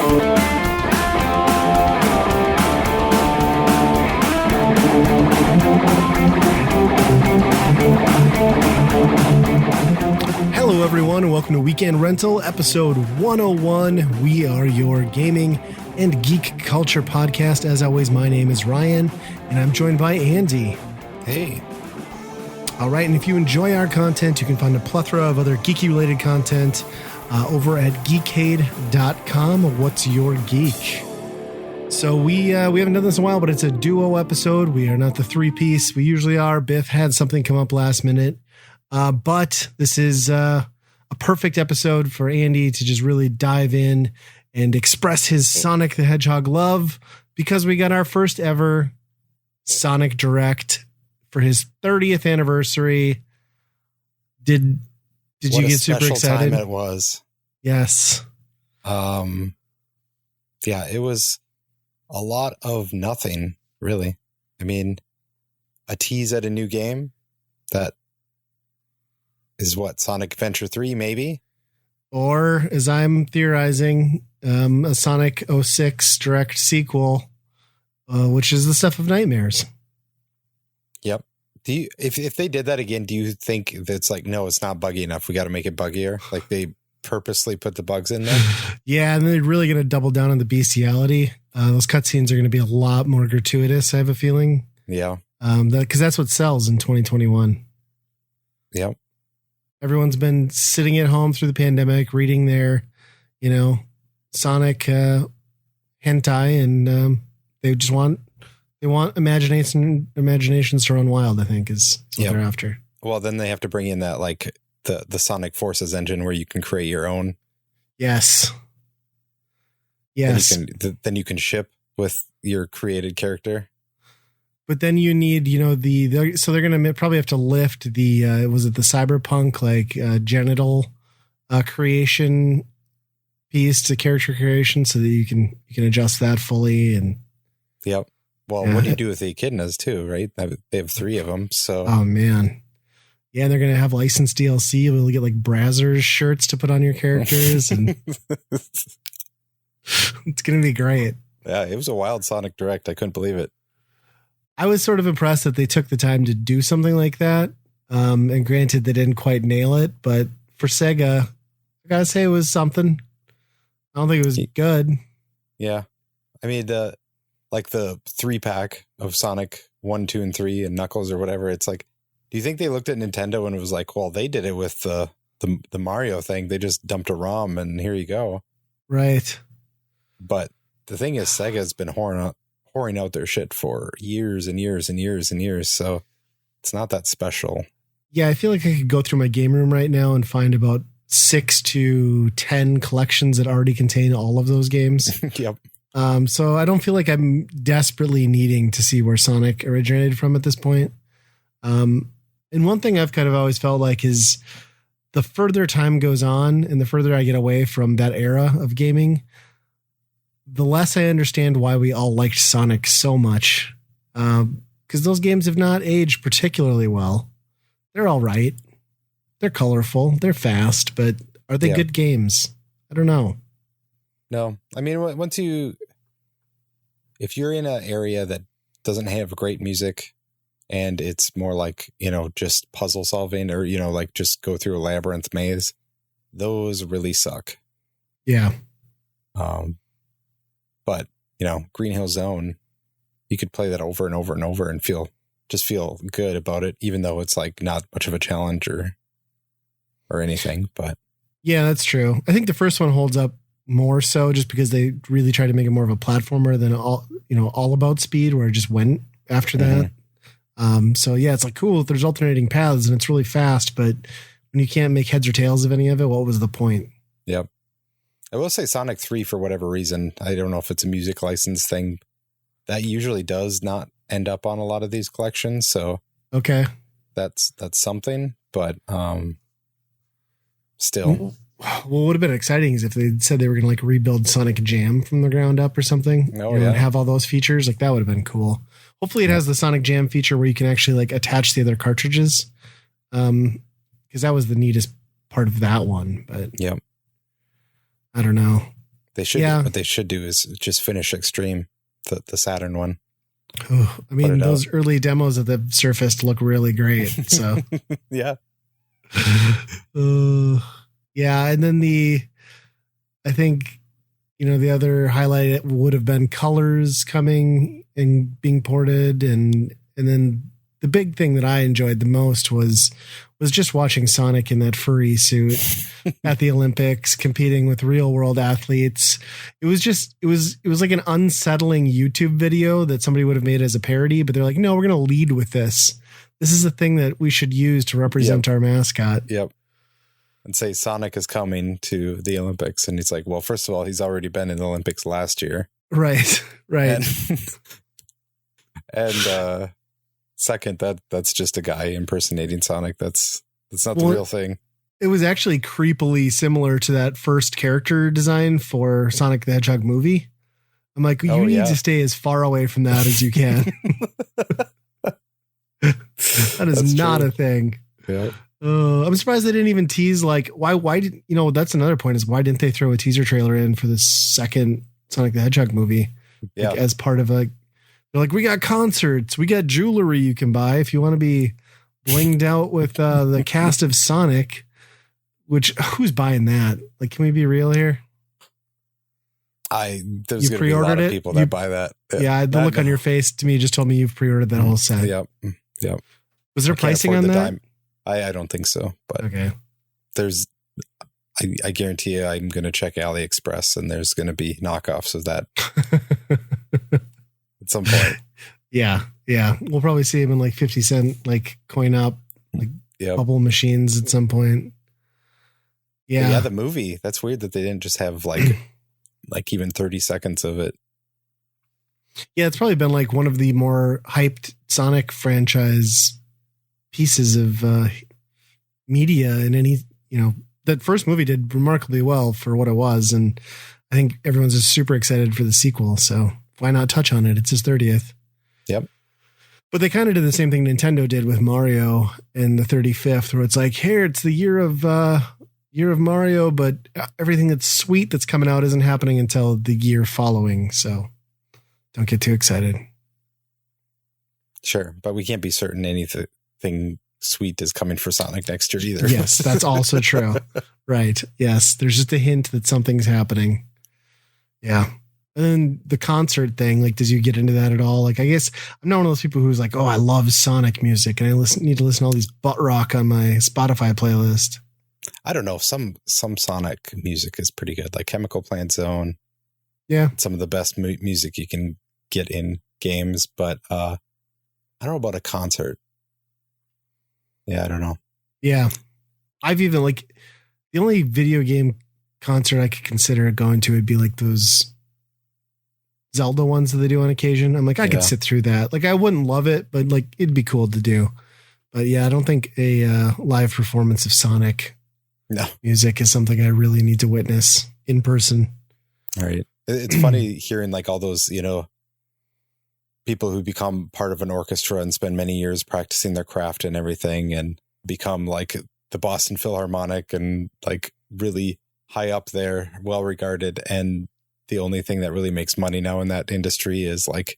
Hello, everyone, and welcome to Weekend Rental, episode 101. We are your gaming and geek culture podcast. As always, my name is Ryan, and I'm joined by Andy. Hey. All right, and if you enjoy our content, you can find a plethora of other geeky-related content over at geekade.com. What's Your Geek? So we haven't done this in a while, but it's a duo episode. We are not the three-piece. We usually are. Biff had something come up last minute. But this is a perfect episode for Andy to just really dive in and express his Sonic the Hedgehog love, because we got our first ever Sonic Direct for his 30th anniversary. Did you get super excited? Time it was. Yes. Yeah, it was a lot of nothing, really. I mean, a tease at a new game that is what, Sonic Adventure 3, maybe? Or, as I'm theorizing, a Sonic 06 direct sequel, which is the Stuff of Nightmares. Yep. If they did that again, do you think that's like, no, it's not buggy enough, we got to make it buggier? Like they purposely put the bugs in there? Yeah, and they're really going to double down on the bestiality. Those cutscenes are going to be a lot more gratuitous, I have a feeling. Yeah. Because that's what sells in 2021. Yep. Everyone's been sitting at home through the pandemic, reading their, Sonic hentai, and they want imaginations to run wild, I think, is what they're after. Well, then they have to bring in that, like, the Sonic Forces engine where you can create your own. Yes. Then you can ship with your created character. But then you need, so they're going to probably have to lift the, was it the cyberpunk, genital creation piece to character creation so that you can adjust that fully. And yep. Well, what do you do with the echidnas too, right? They have 3 of them. So, oh man. Yeah. And they're going to have licensed DLC. We'll get like Brazzers shirts to put on your characters, and it's going to be great. Yeah. It was a wild Sonic Direct. I couldn't believe it. I was sort of impressed that they took the time to do something like that. And granted, they didn't quite nail it, but for Sega, I gotta say it was something. I don't think it was good. Yeah. I mean, the 3-pack of Sonic 1, 2, and 3 and Knuckles or whatever. It's like, do you think they looked at Nintendo and it was like, well, they did it with the Mario thing. They just dumped a ROM and here you go. Right. But the thing is, Sega's been pouring out their shit for years and years and years and years, so it's not that special. Yeah, I feel like I could go through my game room right now and find about 6 to 10 collections that already contain all of those games. Yep. So I don't feel like I'm desperately needing to see where Sonic originated from at this point. And one thing I've kind of always felt like is the further time goes on and the further I get away from that era of gaming, the less I understand why we all liked Sonic so much. Because those games have not aged particularly well. They're all right. They're colorful. They're fast, but are they good games? I don't know. No. I mean, if you're in an area that doesn't have great music and it's more like, just puzzle solving or, like just go through a labyrinth maze, those really suck. Yeah. But, Green Hill Zone, you could play that over and over and over and feel good about it, even though it's like not much of a challenge or anything. But yeah, that's true. I think the first one holds up more so just because they really tried to make it more of a platformer than all about speed, where it just went after that. So yeah, it's like cool if there's alternating paths and it's really fast, but when you can't make heads or tails of any of it, what was the point? Yep. I will say Sonic 3, for whatever reason, I don't know if it's a music license thing, that usually does not end up on a lot of these collections. So okay, that's something, but still. What would have been exciting is if they said they were going to rebuild Sonic Jam from the ground up or something. And have all those features. That would have been cool. Hopefully it has the Sonic Jam feature where you can actually attach the other cartridges. Because that was the neatest part of that one. But yep. I don't know. They should. Yeah. What they should do is just finish Extreme, the Saturn one. Oh, I mean, those early demos of the Surface look really great. So yeah. Yeah, and then I think, the other highlight would have been Colors coming and being ported, and then the big thing that I enjoyed the most was just watching Sonic in that furry suit at the Olympics competing with real world athletes. It was like an unsettling YouTube video that somebody would have made as a parody, but they're like, no, we're going to lead with this. This is a thing that we should use to represent our mascot. Yep. And say Sonic is coming to the Olympics. And he's like, well, first of all, he's already been in the Olympics last year. Right. And second, that's just a guy impersonating Sonic. That's not the real thing. It was actually creepily similar to that first character design for Sonic the Hedgehog movie. I'm like, you need to stay as far away from that as you can. That is not a thing. Yeah. I'm surprised they didn't even tease, like, why did, that's another point, is why didn't they throw a teaser trailer in for the second Sonic the Hedgehog movie? Yeah. Like, as part of they're like, we got concerts, we got jewelry you can buy if you want to be blinged out with the cast of Sonic, which who's buying that? Like, can we be real here? There's going to be a lot of people that buy that. Yeah, the look on your face to me just told me you've pre-ordered that whole set. Yep. Was there pricing on that? I don't think so, but okay. There's, I guarantee you, I'm going to check AliExpress and there's going to be knockoffs of that at some point. Yeah. We'll probably see him in like 50 cent, like coin up, like bubble machines at some point. Yeah. Yeah. The movie. That's weird that they didn't just have like even 30 seconds of it. Yeah. It's probably been like one of the more hyped Sonic franchise pieces of media in any, that first movie did remarkably well for what it was. And I think everyone's just super excited for the sequel. So why not touch on it? It's his 30th. Yep. But they kind of did the same thing Nintendo did with Mario in the 35th, where it's like, here, it's the year of Mario, but everything that's sweet that's coming out isn't happening until the year following. So don't get too excited. Sure. But we can't be certain anything sweet is coming for Sonic next year either. Yes, that's also true. Right. Yes. There's just a hint that something's happening. Yeah. And then the concert thing, like, does you get into that at all? Like, I guess I'm not one of those people who's like, oh, I love Sonic music and I need to listen to all these butt rock on my Spotify playlist. I don't know. Some Sonic music is pretty good, like Chemical Plant Zone. Yeah. Some of the best music you can get in games, but I don't know about a concert. Yeah, I don't know. Yeah. I've even like the only video game concert I could consider going to would be like those Zelda ones that they do on occasion. I'm like, I could sit through that. Like, I wouldn't love it, but like, it'd be cool to do. But yeah, I don't think a live performance of Sonic music is something I really need to witness in person. All right. It's funny hearing like all those, people who become part of an orchestra and spend many years practicing their craft and everything and become like the Boston Philharmonic and like really high up there, well regarded. And the only thing that really makes money now in that industry is like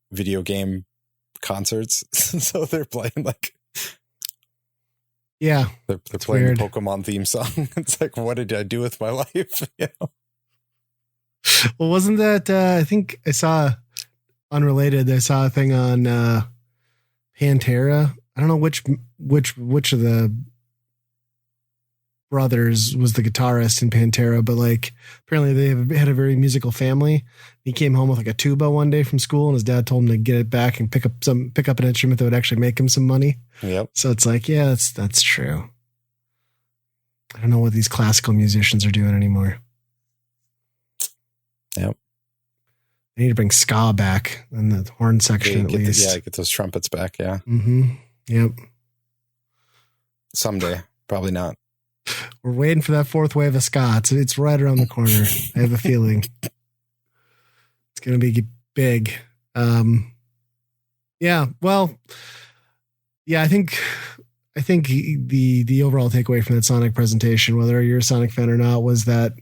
video game concerts. So they're playing like, they're playing weird. the Pokemon theme song. It's like, what did I do with my life? Well, wasn't that, I think I saw unrelated. I saw a thing on Pantera. I don't know which of the brothers was the guitarist in Pantera, but like apparently they had a very musical family. He came home with like a tuba one day from school, and his dad told him to get it back and pick up an instrument that would actually make him some money. Yep. So it's like, yeah, that's true. I don't know what these classical musicians are doing anymore. Yep. They need to bring ska back in the horn section at least. Get those trumpets back. Yeah. Mm-hmm. Yep. Someday. Probably not. We're waiting for that fourth wave of ska. It's right around the corner. I have a feeling it's going to be big. Yeah. Well, yeah, I think the overall takeaway from that Sonic presentation, whether you're a Sonic fan or not, was that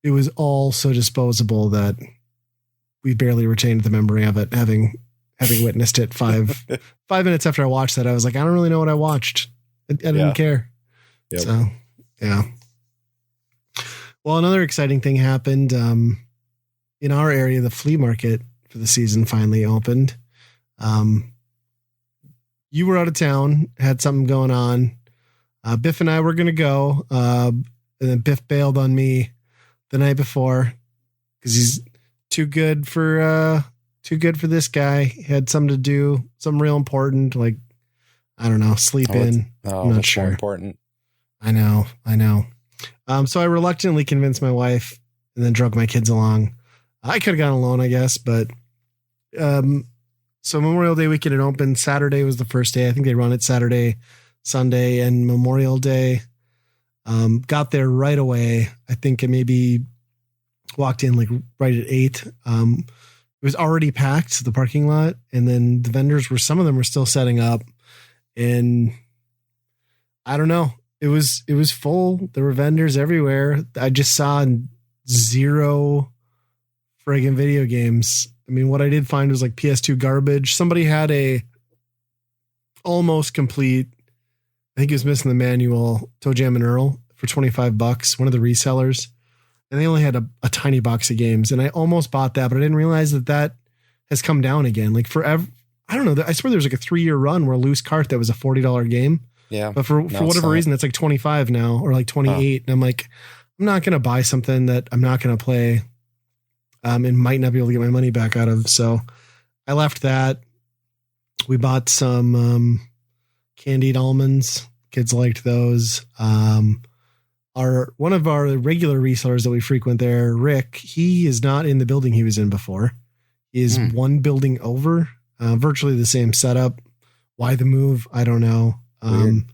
it was all so disposable that we barely retained the memory of it, having witnessed it 5 minutes after I watched that. I was like, I don't really know what I watched. I didn't care. Yep. So, yeah. Well, another exciting thing happened in our area. The flea market for the season finally opened. You were out of town, had something going on. Biff and I were going to go, and then Biff bailed on me the night before because he's too good for this guy. He had something to do, something real important, like, I don't know, sleep in. I'm not sure. Important. I know. So I reluctantly convinced my wife and then drug my kids along. I could have gone alone, I guess, but so Memorial Day weekend it opened. Saturday was the first day. I think they run it Saturday, Sunday, and Memorial Day. Got there right away. I think it maybe walked in like right at 8. It was already packed, the parking lot, and then the vendors some of them were still setting up, and I don't know. It was full. There were vendors everywhere. I just saw 0 friggin' video games. I mean, what I did find was like PS2 garbage. Somebody had a almost complete, I think it was missing the manual, Toe Jam and Earl for $25, one of the resellers. And they only had a tiny box of games. And I almost bought that, but I didn't realize that has come down again. Like forever. I don't know. I swear there was like a 3-year run where Loose Cart that was a $40 game. Yeah. But for whatever reason, it's like 25 now or like 28. And I'm like, I'm not going to buy something that I'm not going to play and might not be able to get my money back out of. So I left that. We bought some candied almonds. Kids liked those. One of our regular resellers that we frequent there, Rick, he is not in the building he was in before. He is one building over, virtually the same setup. Why the move? I don't know. And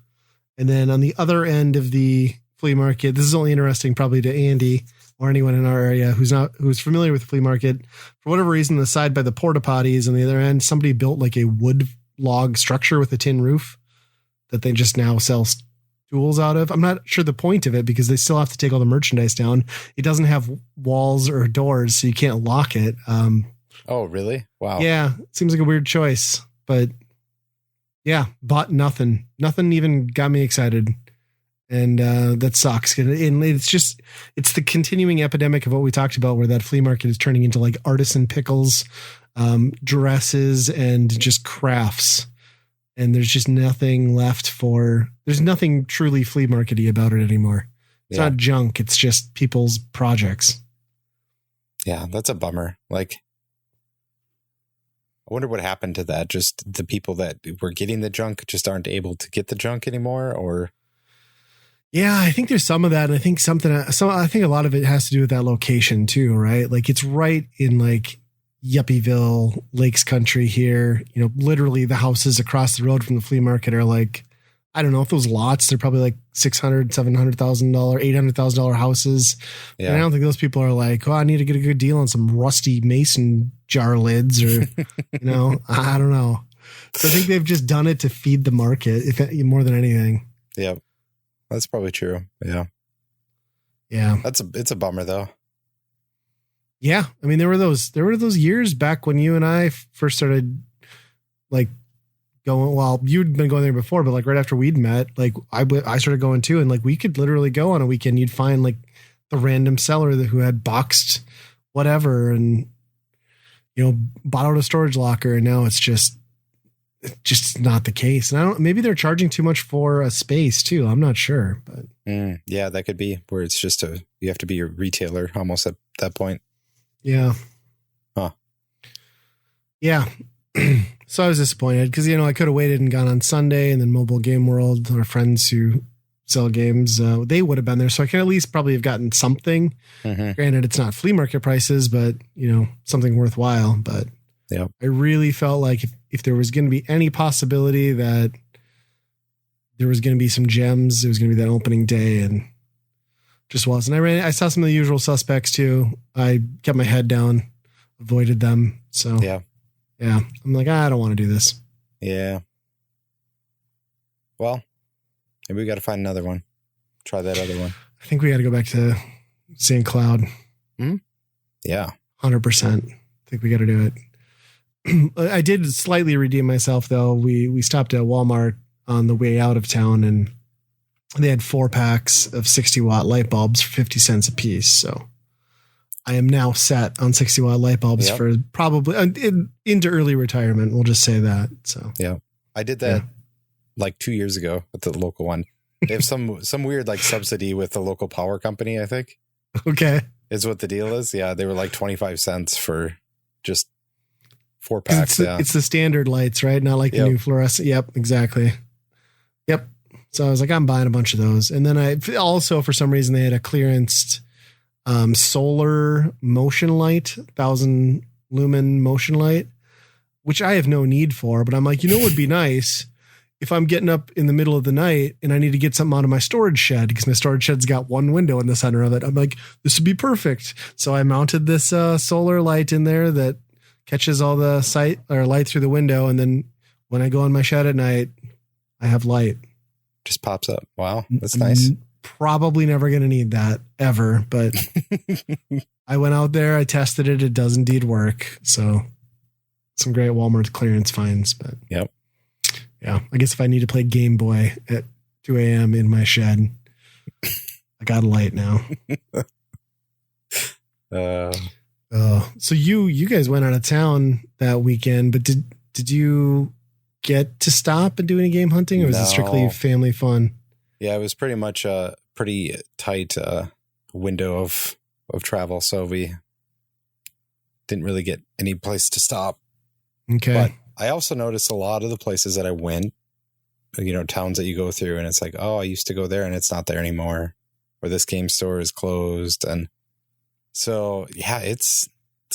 then on the other end of the flea market, this is only interesting probably to Andy or anyone in our area who's familiar with the flea market. For whatever reason, the side by the porta potties on the other end, somebody built like a wood log structure with a tin roof that they just now sell stools out of. I'm not sure the point of it because they still have to take all the merchandise down. It doesn't have walls or doors, so you can't lock it. Oh, really? Wow. Yeah. It seems like a weird choice, but yeah, bought nothing. Nothing even got me excited. And that sucks. And it's the continuing epidemic of what we talked about, where that flea market is turning into like artisan pickles, dresses, and just crafts. And there's just nothing left there's nothing truly flea markety about it anymore. It's not junk. It's just people's projects. Yeah, that's a bummer. Like, I wonder what happened to that. Just the people that were getting the junk just aren't able to get the junk anymore, or? Yeah, I think there's some of that. And I think I think a lot of it has to do with that location too, right? Like it's right in like Yuppieville, Lakes Country here. You know, literally the houses across the road from the flea market are like, I don't know if those lots, they're probably like $600,000, $700,000, $800,000 houses. Yeah. And I don't think those people are like, oh, I need to get a good deal on some rusty mason jar lids or, you know, I don't know. So I think they've just done it to feed the market, more than anything. Yeah, that's probably true. Yeah. Yeah. It's a bummer though. Yeah. I mean, there were those years back when you and I first started like going, well, you'd been going there before, but like right after we'd met, like I started going too. And like, we could literally go on a weekend. You'd find like the random seller who had boxed whatever and, you know, bought out a storage locker. And now it's just not the case. And maybe they're charging too much for a space too. I'm not sure, but yeah, that could be where it's just you have to be a retailer almost at that point. Yeah. Huh. Yeah. So I was disappointed because, you know, I could have waited and gone on Sunday, and then Mobile Game World, our friends who sell games, they would have been there. So I could at least probably have gotten something. Mm-hmm. Granted, it's not flea market prices, but, you know, something worthwhile. But yeah, I really felt like if there was going to be any possibility that there was going to be some gems, it was going to be that opening day, and just wasn't. I saw some of the usual suspects too. I kept my head down, avoided them. So yeah, I'm like, I don't want to do this. Yeah. Well, maybe we got to find another one. Try that other one. I think we got to go back to St. Cloud. Yeah. 100%. I think we got to do it. I did slightly redeem myself though. We stopped at Walmart on the way out of town and they had 4 packs of 60-watt light bulbs for 50 cents a piece. So I am now set on 60-watt light bulbs for probably into early retirement. We'll just say that. So yeah, I did that like 2 years ago at the local one. They have some weird like subsidy with the local power company, I think. Okay. Is what the deal is. Yeah. They were like 25 cents for just 4 packs. It's the standard lights, right? Not like the new fluorescent. Yep, exactly. Yep. So I was like, I'm buying a bunch of those. And then I also, for some reason, they had a clearanced solar motion light, 1,000 lumen motion light, which I have no need for. But I'm like, what would be nice if I'm getting up in the middle of the night and I need to get something out of my storage shed because my storage shed's got one window in the center of it. I'm like, this would be perfect. So I mounted this solar light in there that catches all the light through the window. And then when I go in my shed at night, I have light. Just pops up. Wow. That's nice. Probably never going to need that ever, but I went out there, I tested it. It does indeed work. So some great Walmart clearance finds, but yeah, I guess if I need to play Game Boy at 2 a.m. in my shed, I got a light now. So you guys went out of town that weekend, but did you get to stop and do any game hunting, or was it strictly family fun? Yeah, it was pretty much a pretty tight window of travel, so we didn't really get any place to stop. Okay. But I also noticed a lot of the places that I went, towns that you go through, and it's like, oh, I used to go there and it's not there anymore, or this game store is closed. And so, yeah, it's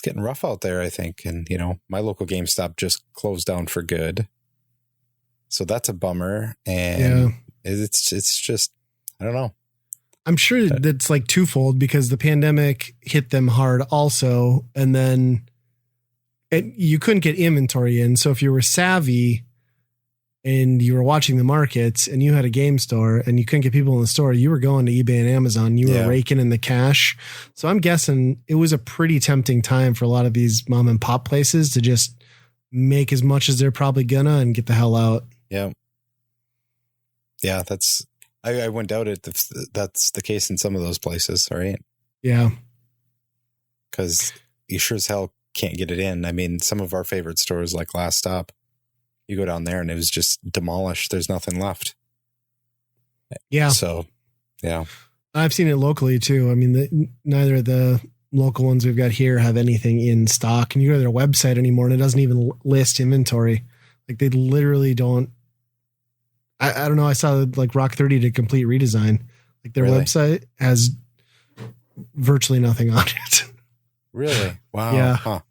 getting rough out there, I think. And, my local GameStop just closed down for good. So that's a bummer. And it's just, I don't know. I'm sure that's like twofold because the pandemic hit them hard also. And then you couldn't get inventory in. So if you were savvy and you were watching the markets and you had a game store and you couldn't get people in the store, you were going to eBay and Amazon. You were raking in the cash. So I'm guessing it was a pretty tempting time for a lot of these mom and pop places to just make as much as they're probably gonna and get the hell out. Yeah. Yeah, I wouldn't doubt it if that's the case in some of those places, right? Yeah. Because you sure as hell can't get it in. I mean, some of our favorite stores like Last Stop, you go down there and it was just demolished. There's nothing left. Yeah. So, yeah. I've seen it locally too. I mean, neither of the local ones we've got here have anything in stock, and you go to their website anymore and it doesn't even list inventory. Like they literally don't. I don't know. I saw like Rock 30 did complete redesign. Like their website has virtually nothing on it. Really? Wow. Yeah. Huh.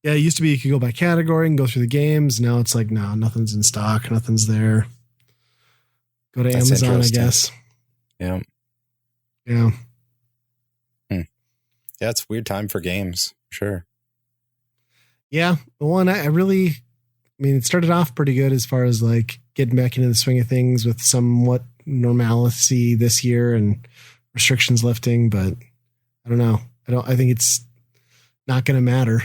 Yeah. It used to be you could go by category and go through the games. Now it's like, no, nothing's in stock. Nothing's there. Go to Amazon, I guess. Yeah. Yeah. Yeah. It's a weird time for games. Sure. Yeah. The one I mean, it started off pretty good as far as like getting back into the swing of things with somewhat normalcy this year and restrictions lifting, but I don't know. I think it's not going to matter.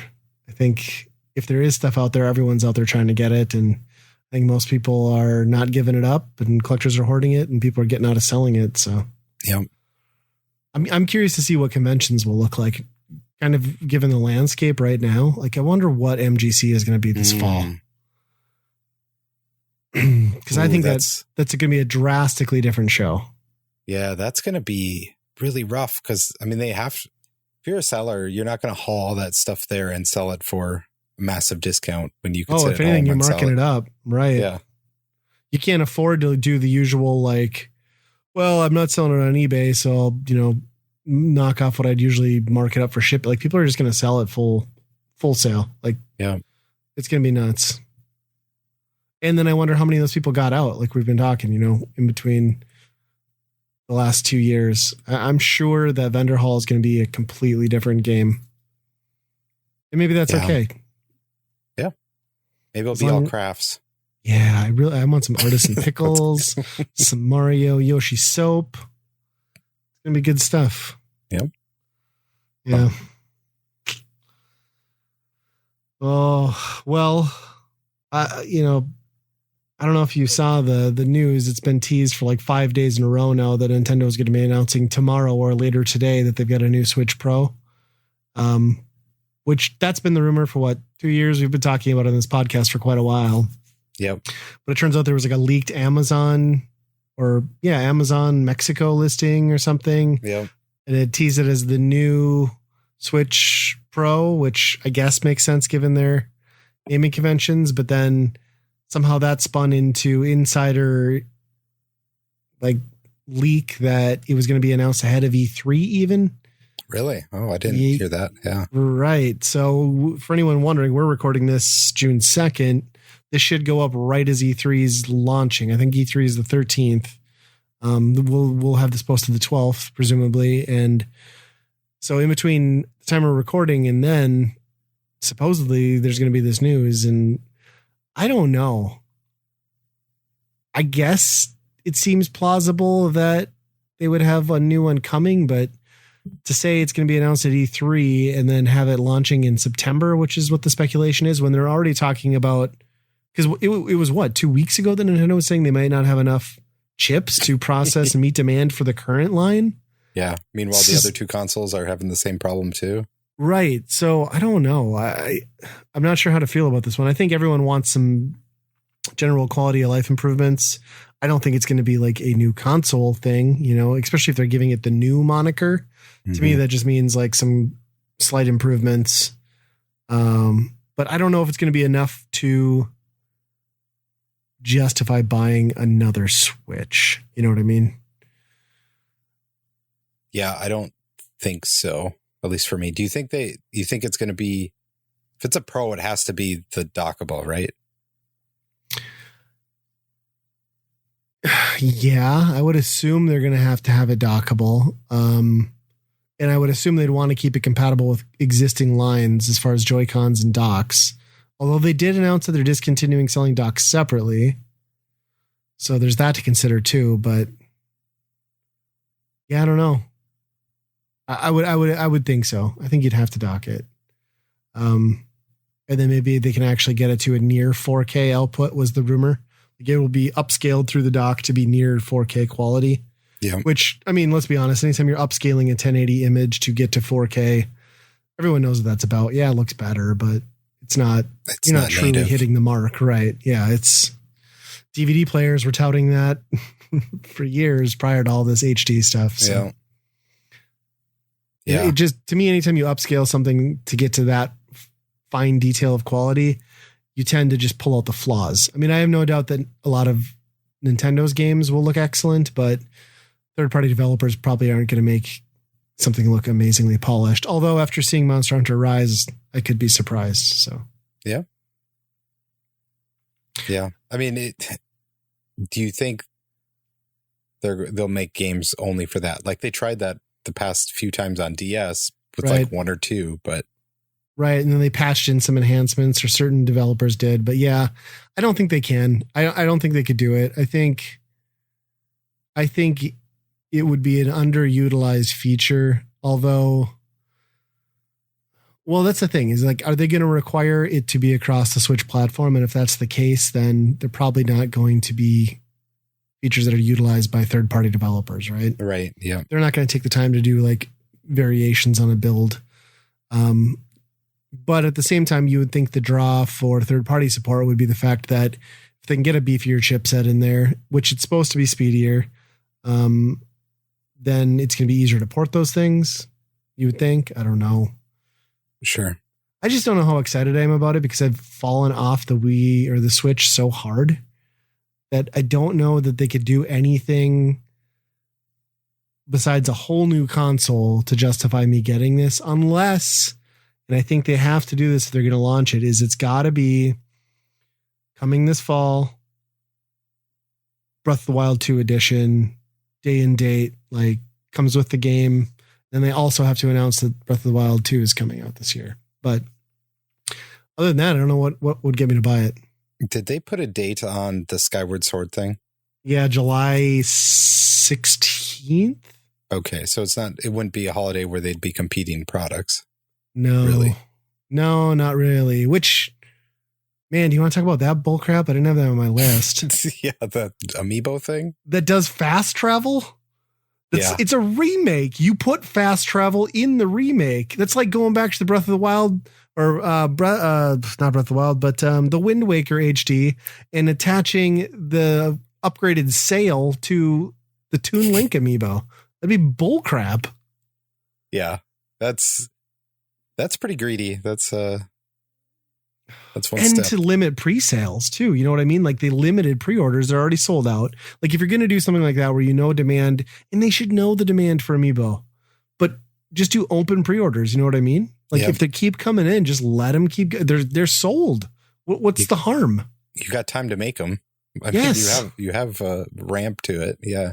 I think if there is stuff out there, everyone's out there trying to get it. And I think most people are not giving it up and collectors are hoarding it and people are getting out of selling it. So yeah, I'm curious to see what conventions will look like kind of given the landscape right now. Like I wonder what MGC is going to be this fall. Because I think that's going to be a drastically different show. Yeah, that's going to be really rough because, I mean, if you're a seller, you're not going to haul all that stuff there and sell it for a massive discount when you can if anything, you're marking it up. Right. Yeah. You can't afford to do the usual, like, well, I'm not selling it on eBay, so I'll, knock off what I'd usually mark it up for ship. Like people are just going to sell it full sale. Like, yeah, it's going to be nuts. And then I wonder how many of those people got out, like we've been talking, in between the last 2 years. I'm sure that Vendor Hall is going to be a completely different game. And maybe that's okay. Yeah. Maybe it'll be all crafts. Yeah, I want some artisan pickles, some Mario Yoshi soap. It's going to be good stuff. Yep. Yeah. Oh, well, you know, I don't know if you saw the news. It's been teased for like 5 days in a row now that Nintendo is going to be announcing tomorrow or later today that they've got a new Switch Pro. Which that's been the rumor for 2 years. We've been talking about it on this podcast for quite a while. Yep. But it turns out there was like a leaked Amazon Mexico listing or something. Yep. And it teased it as the new Switch Pro, which I guess makes sense given their naming conventions. But then somehow that spun into insider like leak that it was going to be announced ahead of E3 even. Really? Oh, I didn't hear that. Yeah. Right. So for anyone wondering, we're recording this June 2nd. This should go up right as E3's launching. I think E3 is the 13th. We'll have this posted the 12th, presumably. And so in between the time we're recording and then supposedly there's going to be this news, and I don't know. I guess it seems plausible that they would have a new one coming, but to say it's going to be announced at E3 and then have it launching in September, which is what the speculation is, when they're already talking about, because it was 2 weeks ago that Nintendo was saying they might not have enough chips to process and meet demand for the current line. Yeah. Meanwhile, the other two consoles are having the same problem too. Right. So I don't know. I'm not sure how to feel about this one. I think everyone wants some general quality of life improvements. I don't think it's going to be like a new console thing, especially if they're giving it the new moniker. Mm-hmm. To me, that just means like some slight improvements. But I don't know if it's going to be enough to justify buying another Switch. You know what I mean? Yeah, I don't think so. At least for me. Do you think it's going to be, if it's a Pro, it has to be the dockable, right? Yeah, I would assume they're going to have it dockable. And I would assume they'd want to keep it compatible with existing lines as far as Joy-Cons and docks. Although they did announce that they're discontinuing selling docks separately. So there's that to consider too, but yeah, I don't know. I would think so. I think you'd have to dock it. And then maybe they can actually get it to a near 4K output was the rumor. Like it will be upscaled through the dock to be near 4K quality. Yeah. Which, I mean, let's be honest, anytime you're upscaling a 1080 image to get to 4K, everyone knows what that's about. Yeah, it looks better, but you're not truly native. Hitting the mark, right? Yeah, it's DVD players were touting that for years prior to all this HD stuff. So. Yeah. It just, to me, anytime you upscale something to get to that fine detail of quality, you tend to just pull out the flaws. I mean, I have no doubt that a lot of Nintendo's games will look excellent, but third-party developers probably aren't going to make something look amazingly polished. Although after seeing Monster Hunter Rise, I could be surprised. So yeah. I mean, do you think they'll make games only for that? Like they tried that the past few times on DS with like one or two, but right. And then they patched in some enhancements, or certain developers did. But yeah, I don't think they can. I don't think they could do it. I think it would be an underutilized feature. Although, well, that's the thing is like, are they going to require it to be across the Switch platform? And if that's the case, then they're probably not going to be features that are utilized by third-party developers, right? Right. Yeah. They're not going to take the time to do like variations on a build. But at the same time, you would think the draw for third-party support would be the fact that if they can get a beefier chipset in there, which it's supposed to be speedier, then it's going to be easier to port those things. You would think. I don't know. Sure. I just don't know how excited I am about it because I've fallen off the Wii or the Switch so hard that I don't know that they could do anything besides a whole new console to justify me getting this, unless, and I think they have to do this if they're going to launch it, is it's got to be coming this fall, Breath of the Wild 2 edition, day and date, like comes with the game. Then they also have to announce that Breath of the Wild 2 is coming out this year. But other than that, I don't know what would get me to buy it. Did they put a date on the Skyward Sword thing? Yeah, July 16th. Okay, so it wouldn't be a holiday where they'd be competing products. No, Really? No, not really. Which, man, do you want to talk about that bullcrap? I didn't have that on my list. Yeah, the amiibo thing. That does fast travel. Yeah. It's a remake. You put fast travel in the remake. That's like going back to the Breath of the Wild or not Breath of the Wild, but the Wind Waker HD and attaching the upgraded sail to the Toon Link amiibo. That'd be bullcrap. Yeah, that's pretty greedy. That's one and step. to limit pre-sales too. You know what I mean? Like the limited pre-orders are already sold out. Like if you're going to do something like that where you know demand, and they should know the demand for amiibo, but just do open pre-orders. You know what I mean? Like if they keep coming in, just let them keep. They're sold. What's the harm? You got time to make them. I Yes. mean, you have a ramp to it. Yeah.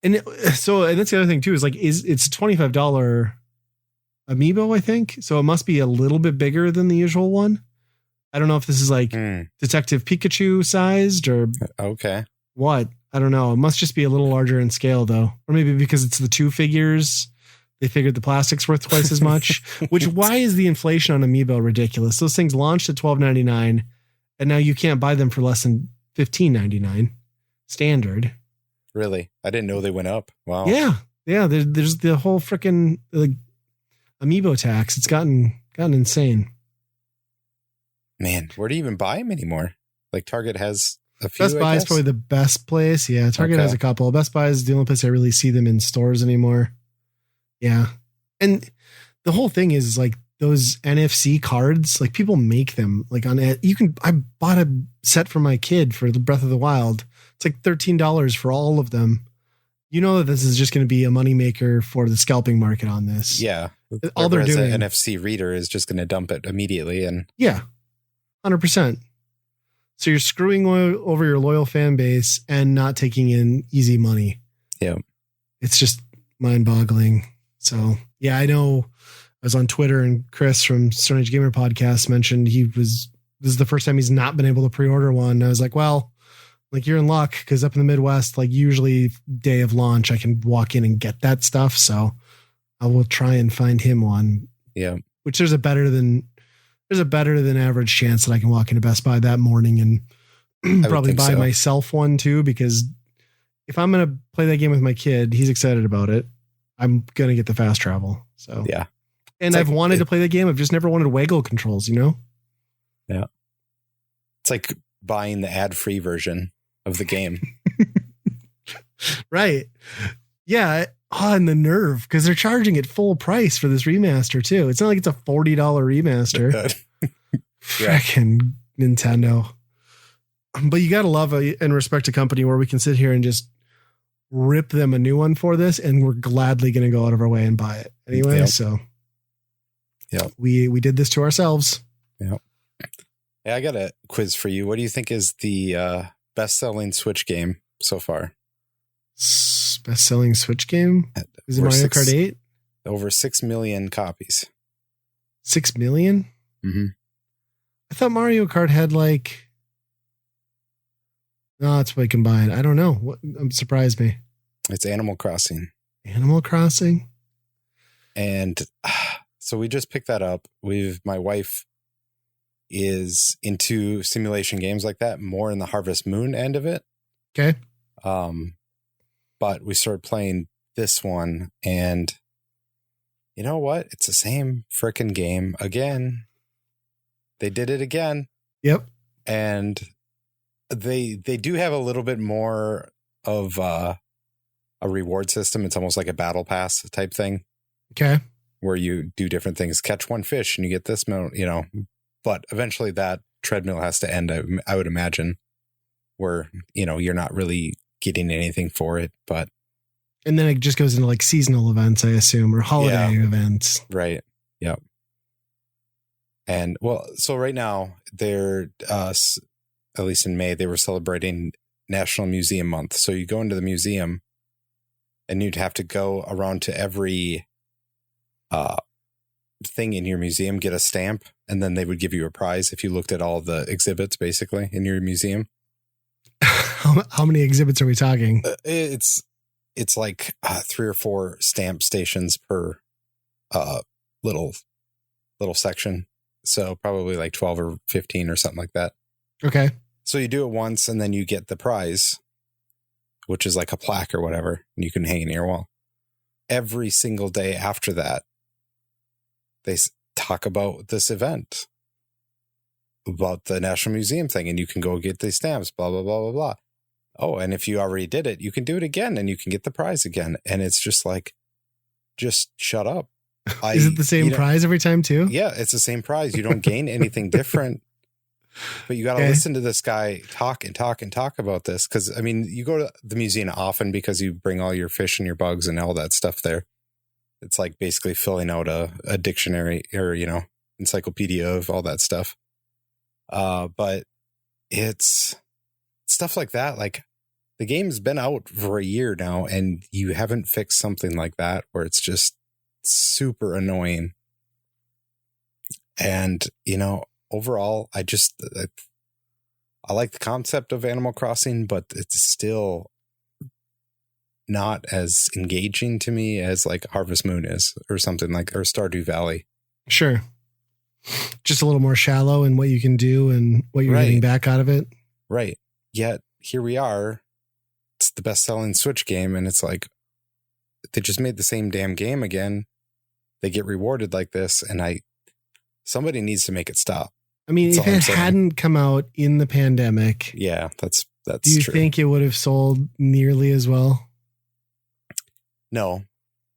And that's the other thing too, is like, it's a $25 amiibo, I think. So it must be a little bit bigger than the usual one. I don't know if this is like Detective Pikachu sized or okay. What? I don't know. It must just be a little larger in scale though. Or maybe because it's the two figures, they figured the plastic's worth twice as much. Which, why is the inflation on amiibo ridiculous? Those things launched at $12.99 and now you can't buy them for less than $15.99 standard. Really? I didn't know they went up. Wow. Yeah. There's the whole freaking amiibo tax. It's gotten insane. Man, where do you even buy them anymore? Like Target has a few. Best Buy is probably the best place. Yeah, Target has a couple. Best Buy is the only place I really see them in stores anymore. Yeah, and the whole thing is like those NFC cards. Like people make them like on it. I bought a set for my kid for the Breath of the Wild. It's like $13 for all of them. You know that this is just going to be a moneymaker for the scalping market on this. Yeah, all they're doing. An NFC reader is just going to dump it immediately, and 100%. So you're screwing over your loyal fan base and not taking in easy money. Yeah. It's just mind-boggling. So, yeah, I know I was on Twitter and Chris from Stone Age Gamer Podcast mentioned this is the first time he's not been able to pre-order one. And I was like, well, like you're in luck because up in the Midwest, like usually day of launch, I can walk in and get that stuff. So I will try and find him one. Yeah. Which there's a better than average chance that I can walk into Best Buy that morning and probably buy myself one too, because if I'm going to play that game with my kid, he's excited about it. I'm going to get the fast travel. So, yeah. And I've wanted to play the game. I've just never wanted waggle controls, you know? Yeah. It's like buying the ad-free version of the game. Right. Yeah. And the nerve, because they're charging it full price for this remaster too. It's not like it's a $40 remaster. Frickin' Nintendo. But you got to love and respect a company where we can sit here and just rip them a new one for this, and we're gladly going to go out of our way and buy it anyway. Yep. So we did this to ourselves. Yeah. Yeah, I got a quiz for you. What do you think is the best-selling Switch game so far? Best-selling Switch game? Is it Mario Kart 8? Over 6 million copies. 6 million? Mm-hmm. I thought Mario Kart had like... No, it's way combined. I don't know. Surprised me. It's Animal Crossing. Animal Crossing? And so we just picked that up. My wife is into simulation games like that, more in the Harvest Moon end of it. Okay. But we started playing this one, and you know what? It's the same frickin' game again. They did it again. Yep. And they do have a little bit more of a reward system. It's almost like a battle pass type thing. Okay. Where you do different things. Catch one fish and you get this amount, you know. But eventually that treadmill has to end, I would imagine, where, you know, you're not really getting anything for it. But and then it just goes into like seasonal events, I assume, or holiday events. Right. Yep. And well, so right now they're at least in May, they were celebrating National Museum Month. So you go into the museum and you'd have to go around to every thing in your museum, get a stamp, and then they would give you a prize if you looked at all the exhibits basically in your museum. How many exhibits are we talking? It's it's like 3 or 4 stamp stations per little section. So probably like 12 or 15 or something like that. Okay. So you do it once and then you get the prize, which is like a plaque or whatever, and you can hang it in your wall. Every single day after that, they talk about this event, about the National Museum thing, and you can go get these stamps, blah, blah, blah, blah, blah. Oh, and if you already did it, you can do it again and you can get the prize again. And it's just like, just shut up. Is it the same prize every time too? Yeah, it's the same prize. You don't gain anything different. But you got to listen to this guy talk and talk and talk about this. Because, I mean, you go to the museum often because you bring all your fish and your bugs and all that stuff there. It's like basically filling out a dictionary or, encyclopedia of all that stuff. But it's stuff like that. Like the game's been out for a year now and you haven't fixed something like that where it's just super annoying. And, overall, I like the concept of Animal Crossing, but it's still not as engaging to me as like Harvest Moon is or something like, or Stardew Valley. Sure. Just a little more shallow in what you can do and what you're getting back out of it. Right. Yet here we are. It's the best selling Switch game. And it's like, they just made the same damn game again. They get rewarded like this. And somebody needs to make it stop. I mean, if it hadn't come out in the pandemic. Yeah, that's true. Do you think it would have sold nearly as well? No,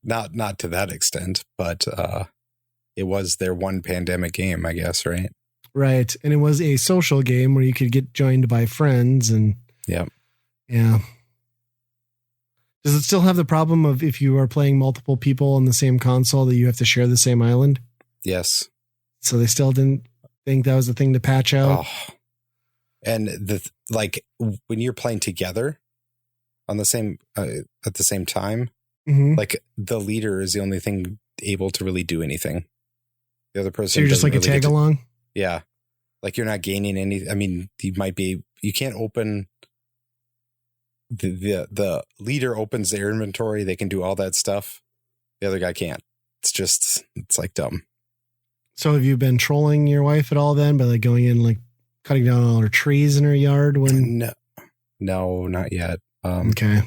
not to that extent, but it was their one pandemic game, I guess, right? Right. And it was a social game where you could get joined by friends and yeah. Does it still have the problem of if you are playing multiple people on the same console that you have to share the same island? Yes. So they still didn't think that was the thing to patch out. Oh. And when you're playing together on the same at the same time, like the leader is the only thing able to really do anything. The other person. So you're just like really a tag along? Yeah. Like you're not gaining any. I mean, you can't open the leader opens their inventory. They can do all that stuff. The other guy can't. It's like dumb. So have you been trolling your wife at all then by like going in, like cutting down all her trees in her yard when? No, not yet. Okay.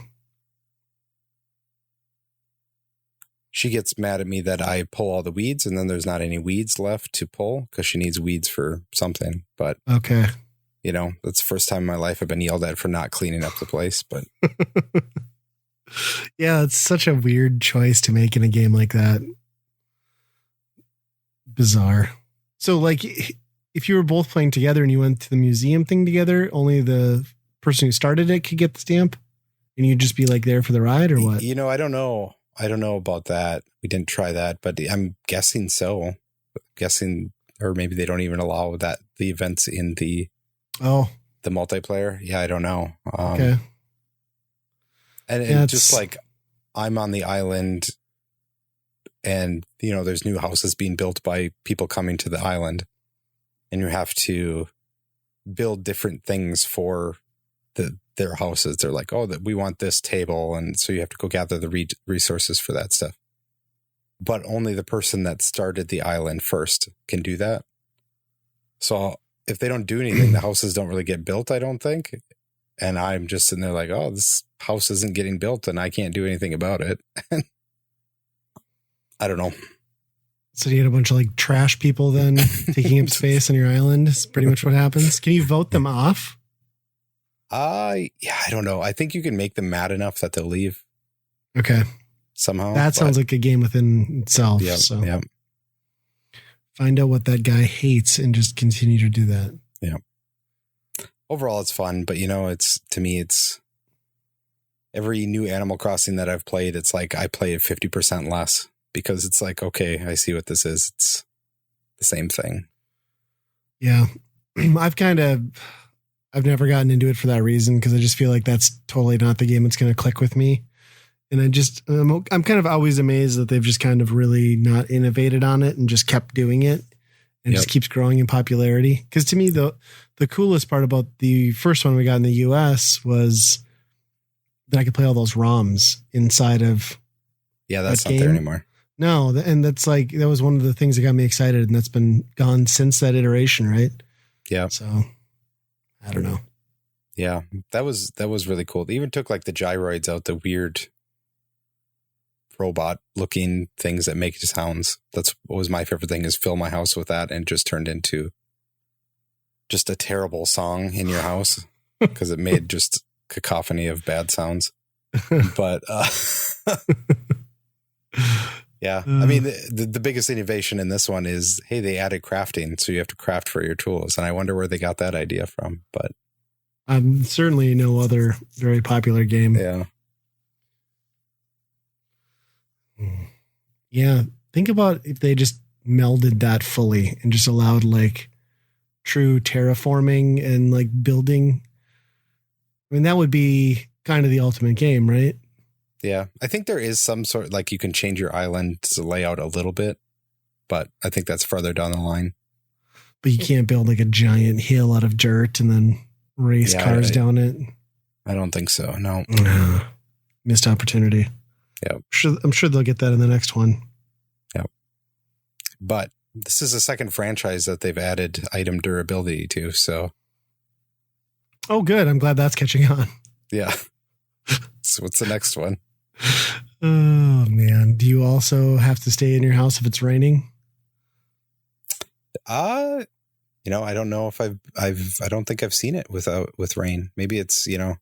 She gets mad at me that I pull all the weeds and then there's not any weeds left to pull because she needs weeds for something. But okay. That's the first time in my life I've been yelled at for not cleaning up the place. But yeah, it's such a weird choice to make in a game like that. Bizarre. So like if you were both playing together and you went to the museum thing together, only the person who started it could get the stamp and you'd just be like there for the ride or what? I don't know. I don't know about that. We didn't try that, but I'm guessing so. Or maybe they don't even allow the events in the multiplayer. Yeah, I don't know. Okay. And just like I'm on the island and, there's new houses being built by people coming to the island and you have to build different things for their houses. They're like, oh, that we want this table. And so you have to go gather the resources for that stuff. But only the person that started the island first can do that. So if they don't do anything, the houses don't really get built, I don't think. And I'm just sitting there like, oh, this house isn't getting built and I can't do anything about it. I don't know. So you get a bunch of like trash people then taking up space on your island. Is pretty much what happens. Can you vote them off? I don't know. I think you can make them mad enough that they'll leave. Okay. Somehow. That sounds like a game within itself. Yeah. So yeah. Find out what that guy hates and just continue to do that. Yeah. Overall, it's fun, but to me, it's every new Animal Crossing that I've played. It's like I play it 50% less because it's like, okay, I see what this is. It's the same thing. Yeah. I've never gotten into it for that reason because I just feel like that's totally not the game that's going to click with me. And I'm kind of always amazed that they've just kind of really not innovated on it and just kept doing it and just keeps growing in popularity. Because to me, the coolest part about the first one we got in the US was then I could play all those ROMs inside of Yeah, that's that not there game. anymore. No, and that's like, that was one of the things that got me excited, and that's been gone since that iteration, right? Yeah. So I don't know. Yeah, that was really cool. They even took like the gyroids out, the weird robot looking things that make sounds. That's what was my favorite thing, is fill my house with that, and just turned into just a terrible song in your house because it made just cacophony of bad sounds. But yeah, I mean, the biggest innovation in this one is, hey, they added crafting, so you have to craft for your tools, and I wonder where they got that idea from. But certainly no other very popular game. yeah. Yeah. Think about if they just melded that fully and just allowed like true terraforming and like building. I mean, that would be kind of the ultimate game, right? Yeah. I think there is some sort, like you can change your island's layout a little bit, but I think that's further down the line. But you can't build like a giant hill out of dirt and then race cars down it. I don't think so. No. Missed opportunity. Yeah. I'm sure they'll get that in the next one. Yeah. But this is the second franchise that they've added item durability to. So. Oh, good. I'm glad that's catching on. Yeah. So what's the next one? Oh, man. Do you also have to stay in your house if it's raining? You know, I don't know if I don't think I've seen it with rain. Maybe it's, you know,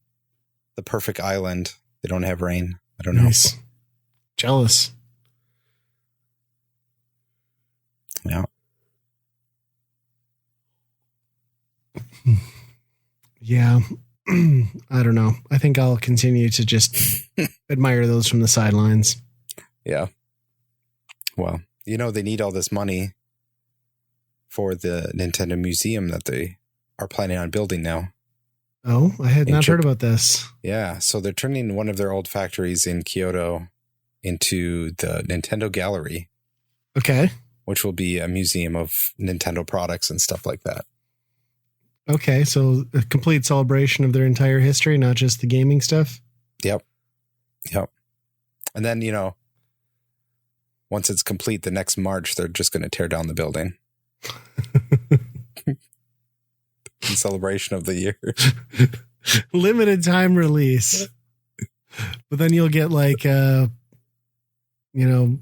the perfect island. They don't have rain. I don't know. Nice. Jealous. Yeah. Yeah. I don't know. I think I'll continue to just admire those from the sidelines. Yeah. Well, you know, they need all this money for the Nintendo Museum that they are planning on building now. Oh, I had not heard about this. Yeah. So they're turning one of their old factories in Kyoto into the Nintendo Gallery. Okay. Which will be a museum of Nintendo products and stuff like that. Okay. So a complete celebration of their entire history, not just the gaming stuff. Yep. Yep. And then, you know, once it's complete, the next March, they're just going to tear down the building. In celebration of the year. Limited time release. But then you'll get like, you know,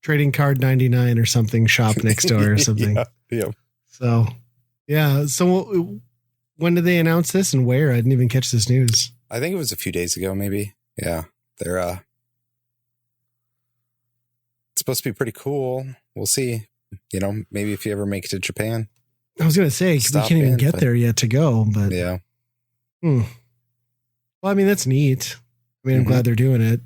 trading card 99 or something shop next door or something. Yeah. So, yeah. So when did they announce this and where? I didn't even catch this news. I think it was a few days ago, maybe. Yeah. They're, it's supposed to be pretty cool. We'll see. You know, maybe if you ever make it to Japan. I was going to say, we can't even get there yet to go, but yeah. Well, I mean, that's neat. I mean, I'm glad they're doing it.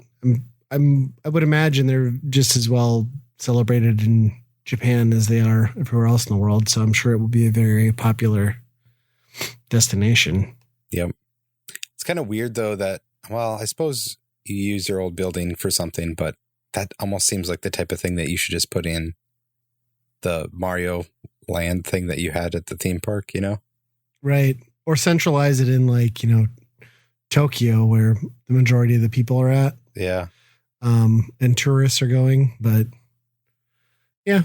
I would imagine they're just as well celebrated in Japan as they are everywhere else in the world. So I'm sure it will be a very popular destination. Yep. It's kind of weird though that, well, I suppose you use your old building for something, but that almost seems like the type of thing that you should just put in the Mario Land thing that you had at the theme park, you know? Right. Or centralize it in like, you know, Tokyo where the majority of the people are at. Yeah. And tourists are going, but yeah,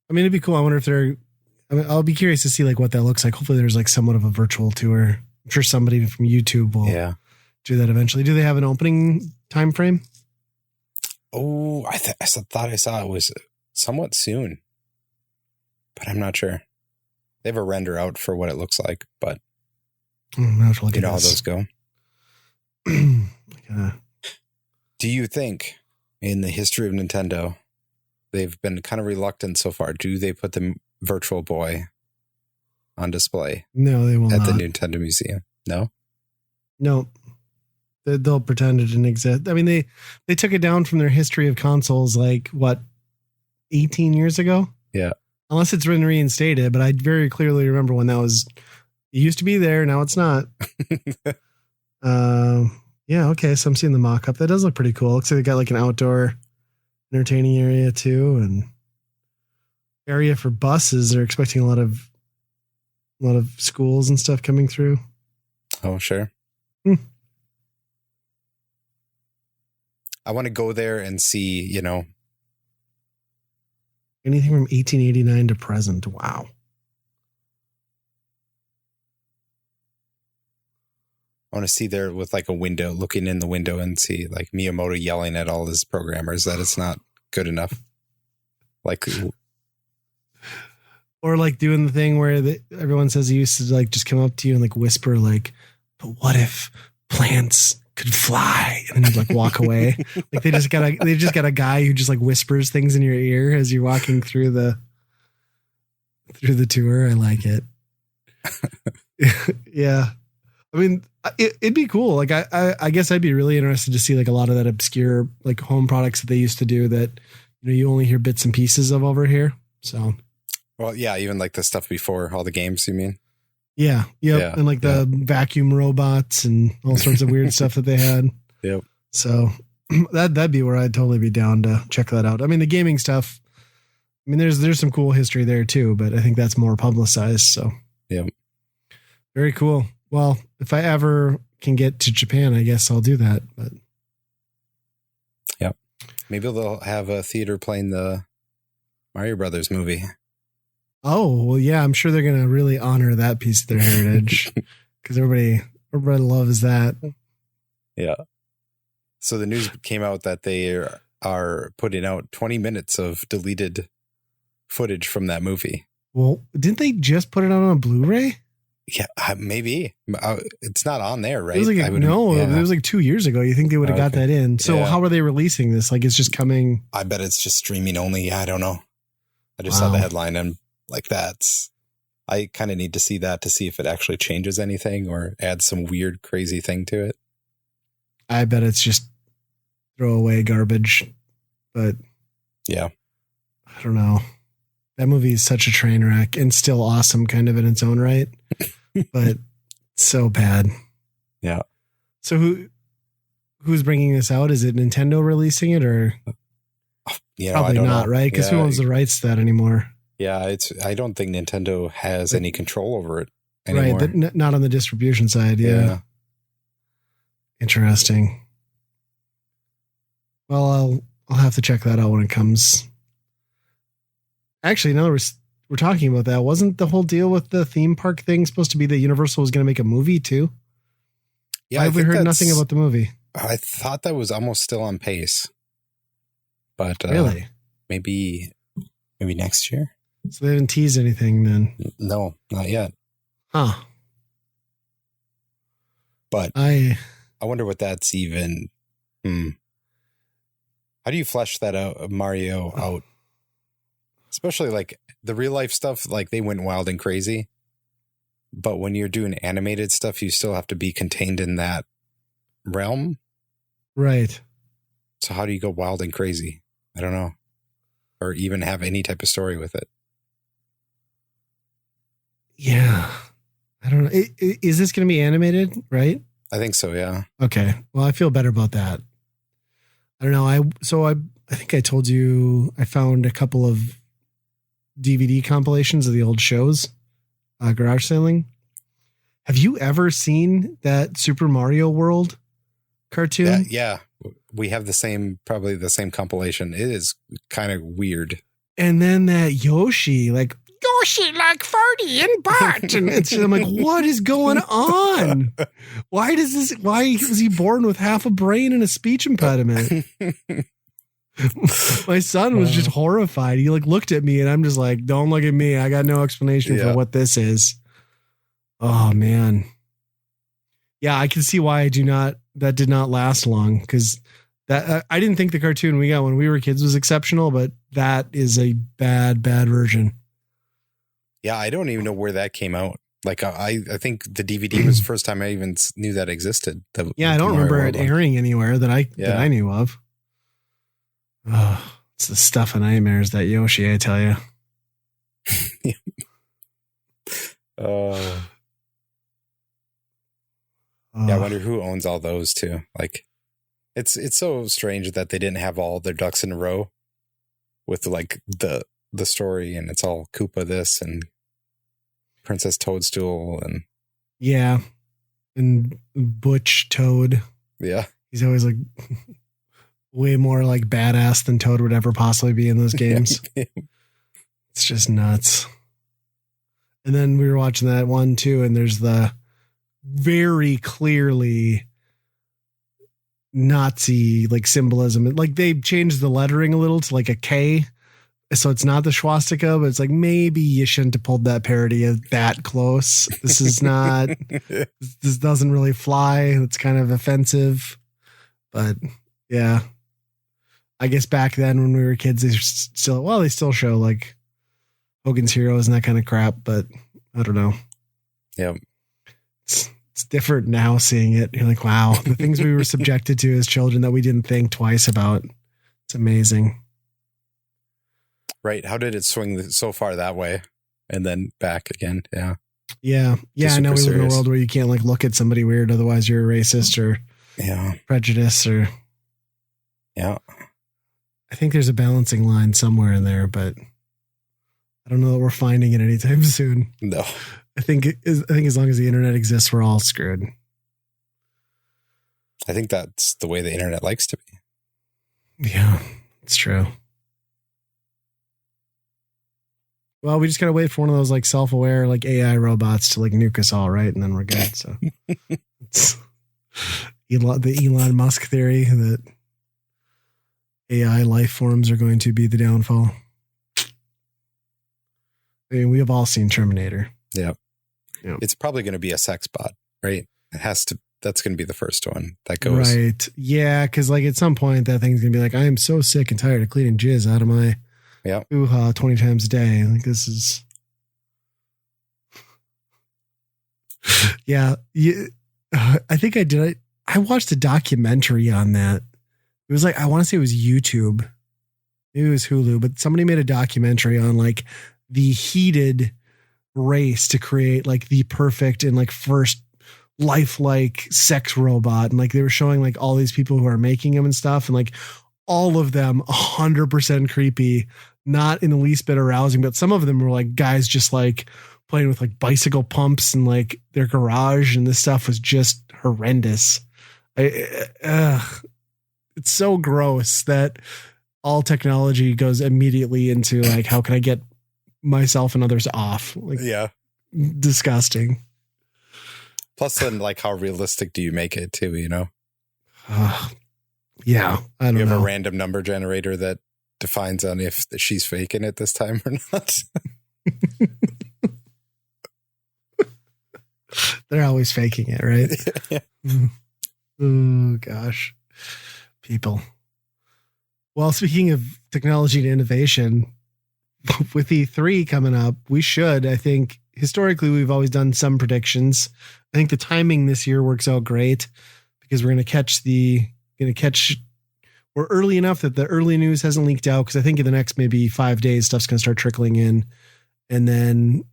I mean, it'd be cool. I wonder if I'll be curious to see like what that looks like. Hopefully there's like somewhat of a virtual tour. I'm sure somebody from YouTube will do that eventually. Do they have an opening time frame? Oh, I thought I saw it was somewhat soon, but I'm not sure. They have a render out for what it looks like, but you know how those go. Do you think in the history of Nintendo, they've been kind of reluctant so far? Do they put the Virtual Boy on display? No, they will not. At the Nintendo Museum? No? No. They'll pretend it didn't exist. I mean, they took it down from their history of consoles like, 18 years ago? Yeah. Unless it's been reinstated, but I very clearly remember when that was, it used to be there, now it's not. Yeah, okay, so I'm seeing the mock-up. That does look pretty cool. Looks like they got like an outdoor entertaining area too, and area for buses. They're expecting a lot of schools and stuff coming through. Oh, sure. I want to go there and see, Anything from 1889 to present. Wow. I want to see there with like a window, looking in the window and see like Miyamoto yelling at all his programmers that it's not good enough. Like, or like doing the thing where everyone says he used to like just come up to you and like whisper like, but what if plants could fly? And then he'd like walk away. Like they just got a guy who just like whispers things in your ear as you're walking through the tour. I like it. Yeah. I mean, it'd be cool. Like I guess I'd be really interested to see like a lot of that obscure like home products that they used to do that, you only hear bits and pieces of over here. So, well, yeah, even like the stuff before all the games, you mean? Yeah. Yep. Yeah, and like the vacuum robots and all sorts of weird stuff that they had. Yep. So that'd be where I'd totally be down to check that out. I mean, the gaming stuff, I mean, there's some cool history there too, but I think that's more publicized. So yeah. Very cool. Well, if I ever can get to Japan, I guess I'll do that. But yeah, maybe they'll have a theater playing the Mario Brothers movie. Oh, well, yeah, I'm sure they're going to really honor that piece of their heritage because everybody loves that. Yeah. So the news came out that they are putting out 20 minutes of deleted footage from that movie. Well, didn't they just put it out on a Blu-ray? Yeah, maybe. It's not on there, right? It was like, it was like 2 years ago. You think they would have got that in. So how are they releasing this? Like it's just coming. I bet it's just streaming only. Yeah, I don't know. I just saw the headline and like I kind of need to see that to see if it actually changes anything or adds some weird, crazy thing to it. I bet it's just throwaway garbage, but yeah, I don't know. That movie is such a train wreck and still awesome kind of in its own right, but so bad. Yeah. So who's bringing this out? Is it Nintendo releasing it or probably not, right? Because who owns the rights to that anymore? Yeah, I don't think Nintendo has any control over it anymore. Right, but not on the distribution side. Yeah. Interesting. Well, I'll have to check that out when it comes. Actually, now we're talking about that. Wasn't the whole deal with the theme park thing supposed to be that Universal was going to make a movie too? Yeah, why have we heard nothing about the movie? I thought that was almost still on pace, but really, maybe next year. So they haven't teased anything then? No, not yet. Huh. But I wonder what that's even. How do you flesh that out, Mario out? Especially like the real life stuff, like they went wild and crazy. But when you're doing animated stuff, you still have to be contained in that realm. Right. So how do you go wild and crazy? I don't know. Or even have any type of story with it. Yeah. I don't know. Is this going to be animated, right? I think so, yeah. Okay. Well, I feel better about that. I don't know. I think I told you I found a couple of DVD compilations of the old shows, garage sailing. Have you ever seen that Super Mario World cartoon? Yeah. We have probably the same compilation. It is kind of weird. And then that Yoshi like Ferdy and Bart. And I'm like, what is going on? Why was he born with half a brain and a speech impediment? My son was just horrified. He like looked at me and I'm just like, don't look at me. I got no explanation for what this is. Oh man. Yeah, I can see why that did not last long because that I didn't think the cartoon we got when we were kids was exceptional, but that is a bad version. Yeah, I don't even know where that came out. Like I think the DVD was the first time I even knew that existed. I don't remember it airing anywhere that I knew of. Oh, it's the stuff of nightmares, that Yoshi, I tell you. Yeah, I wonder who owns all those too. Like, it's so strange that they didn't have all their ducks in a row with like the story, and it's all Koopa this and Princess Toadstool and and Butch Toad. Yeah, he's always like way more like badass than Toad would ever possibly be in those games. It's just nuts. And then we were watching that one too, and there's the very clearly Nazi like symbolism. Like they changed the lettering a little to like a K. So it's not the swastika, but it's like maybe you shouldn't have pulled that parody that close. This is not, this doesn't really fly. It's kind of offensive. But yeah, I guess back then when we were kids, they still show like Hogan's Heroes and that kind of crap, but I don't know. Yeah. It's different now seeing it. You're like, wow, the things we were subjected to as children that we didn't think twice about. It's amazing. Right. How did it swing so far that way and then back again? Yeah. Yeah. Yeah. I know we live in a world where you can't like look at somebody weird. Otherwise you're a racist or prejudice or. Yeah. I think there's a balancing line somewhere in there, but I don't know that we're finding it anytime soon. No. I think as long as the internet exists, we're all screwed. I think that's the way the internet likes to be. Yeah, it's true. Well, we just got to wait for one of those like self-aware like AI robots to like nuke us all, right? And then we're good. So it's the Elon Musk theory that AI life forms are going to be the downfall. I mean, we have all seen Terminator. Yeah. It's probably going to be a sex bot, right? It has to. That's going to be the first one that goes. Right. Yeah. Cause like at some point that thing's going to be like, I am so sick and tired of cleaning jizz out of my hoo-ha 20 times a day. Like this is. Yeah. I think I did. I watched a documentary on that. It was like, I want to say it was YouTube. Maybe it was Hulu, but somebody made a documentary on like the heated race to create like the perfect and like first lifelike sex robot. And like they were showing like all these people who are making them and stuff. And like all of them 100% creepy, not in the least bit arousing, but some of them were like guys just like playing with like bicycle pumps in like their garage. And this stuff was just horrendous. It's so gross that all technology goes immediately into like, how can I get myself and others off? Like, yeah, disgusting. Plus, then, like, how realistic do you make it too? You know? Yeah, I don't know. You have a random number generator that defines on if she's faking it this time or not. They're always faking it, right? Yeah. Oh gosh, people. Well, speaking of technology and innovation, with E3 coming up, we should, I think, historically, we've always done some predictions. I think the timing this year works out great because we're we're early enough that the early news hasn't leaked out. Cause I think in the next maybe 5 days, stuff's going to start trickling in, and then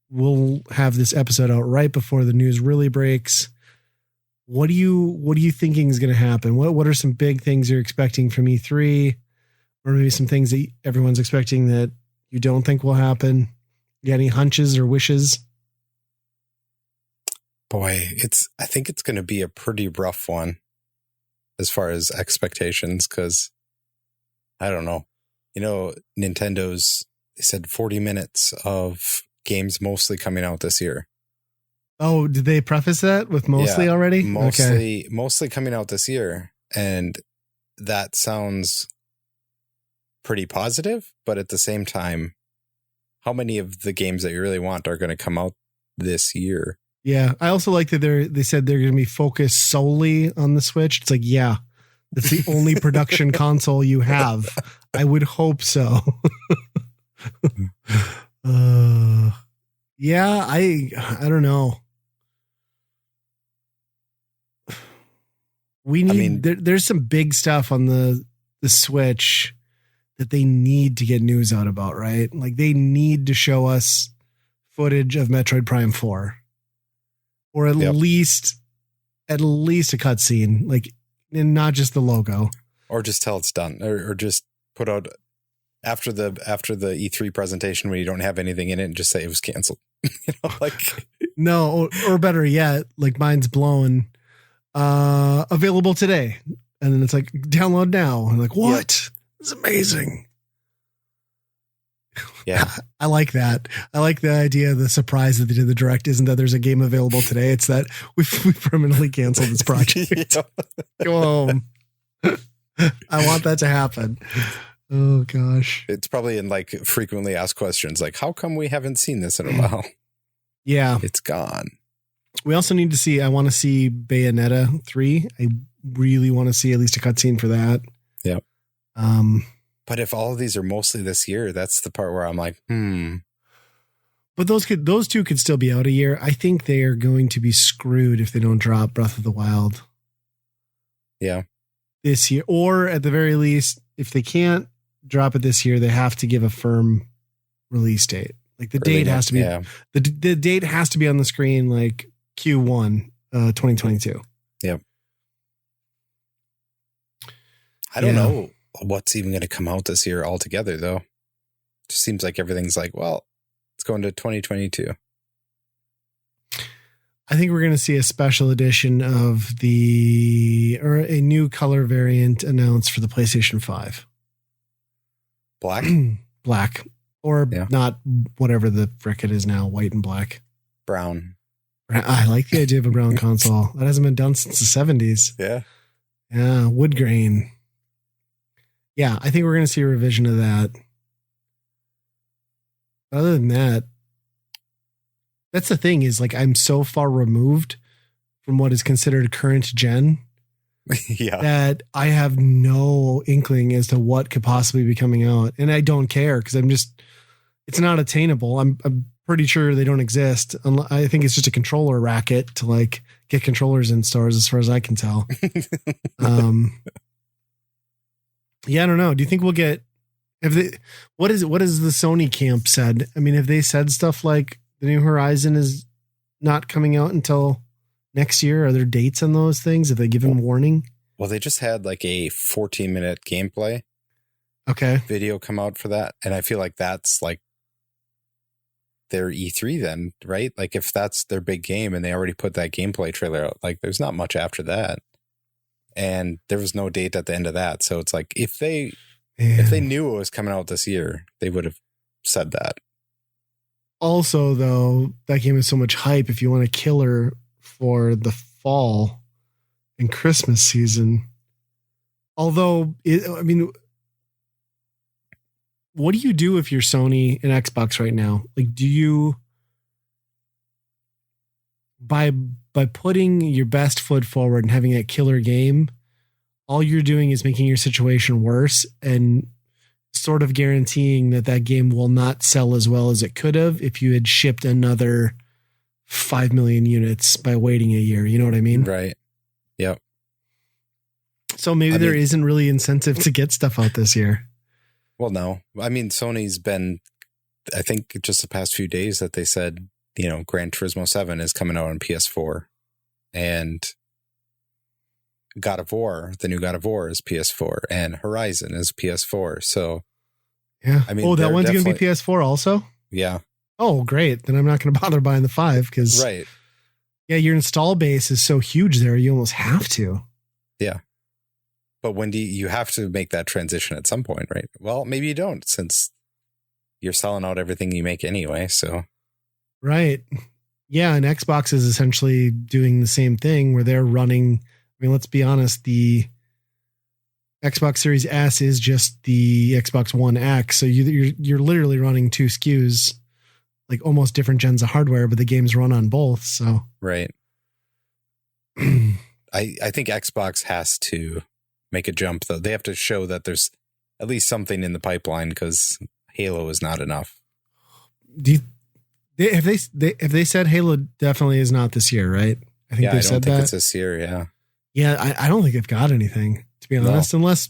we'll have this episode out right before the news really breaks. What are you thinking is going to happen? What are some big things you're expecting from E3, or maybe some things that everyone's expecting that you don't think will happen? You got any hunches or wishes? Boy, I think it's going to be a pretty rough one as far as expectations. Cause I don't know, Nintendo's, they said 40 minutes of games mostly coming out this year. Oh, did they preface that with mostly already? Mostly coming out this year. And that sounds pretty positive, but at the same time, how many of the games that you really want are going to come out this year? Yeah. I also like that they said they're going to be focused solely on the Switch. It's like, yeah, that's the only production console you have. I would hope so. Yeah, I don't know. There's some big stuff on the Switch that they need to get news out about, right? Like they need to show us footage of Metroid Prime 4, or at least a cutscene, like, and not just the logo, or just tell it's done, or just put out after the E3 presentation when you don't have anything in it and just say it was canceled. No, or better yet, like mine's blown. Available today. and then it's like, download now. I'm like, what? It's amazing. Yeah. I like that. I like the idea of the surprise that they did the direct isn't that there's a game available today. It's that we permanently canceled this project. Go home. I want that to happen. Oh gosh. It's probably in like frequently asked questions like, how come we haven't seen this in a while? Yeah. It's gone. We also need to see, I want to see Bayonetta 3. I really want to see at least a cutscene for that. Yep. But if all of these are mostly this year, that's the part where I'm like, But those two could still be out a year. I think they are going to be screwed if they don't drop Breath of the Wild. Yeah. This year. Or at the very least, if they can't drop it this year, they have to give a firm release date. Like the date has to be the date has to be on the screen like Q1 2022. Yep. I don't know what's even going to come out this year altogether, though. Just seems like everything's like, well, it's going to 2022. I think we're going to see a special edition of or a new color variant announced for the PlayStation 5. Black? Black. Or not whatever the frick it is now, white and black. Brown. I like the idea of a brown console. That hasn't been done since the 70s. Yeah. Yeah, wood grain. Yeah, I think we're going to see a revision of that. Other than that, that's the thing is like I'm so far removed from what is considered current gen that I have no inkling as to what could possibly be coming out. And I don't care because it's not attainable. I'm pretty sure they don't exist. I think it's just a controller racket to like get controllers in stores as far as I can tell. Yeah, I don't know. Do you think we'll get what is the Sony camp said? I mean, have they said stuff like the new Horizon is not coming out until next year? Are there dates on those things? Have they given warning? Well, they just had like a 14-minute gameplay video come out for that. And I feel like that's like their E3 then, right? Like if that's their big game and they already put that gameplay trailer out, like there's not much after that. And there was no date at the end of that. So it's like if they knew it was coming out this year, they would have said that. Also, though, that game is so much hype. If you want a killer for the fall and Christmas season, although, what do you do if you're Sony and Xbox right now? Like, do you, by putting your best foot forward and having a killer game, all you're doing is making your situation worse and sort of guaranteeing that game will not sell as well as it could have if you had shipped another 5 million units by waiting a year. You know what I mean? Right. Yep. So maybe there isn't really incentive to get stuff out this year. Well, no. I mean, Sony's been, I think just the past few days that they said, Gran Turismo 7 is coming out on PS4 and God of War, the new God of War is PS4 and Horizon is PS4. So, yeah. I mean, that one's going to be PS4 also? Yeah. Oh, great. Then I'm not going to bother buying the 5 because, yeah, your install base is so huge there. You almost have to. Yeah. But when do you have to make that transition at some point, right? Well, maybe you don't since you're selling out everything you make anyway. So, right. Yeah. And Xbox is essentially doing the same thing where they're running. I mean, let's be honest. The Xbox Series S is just the Xbox One X. So you're literally running two SKUs, like almost different gens of hardware, but the games run on both. So, right. I think Xbox has to make a jump though. They have to show that there's at least something in the pipeline because Halo is not enough. Have they said Halo definitely is not this year, right? I think they said that. It's this year. Yeah. Yeah. I don't think they've got anything, to be honest, unless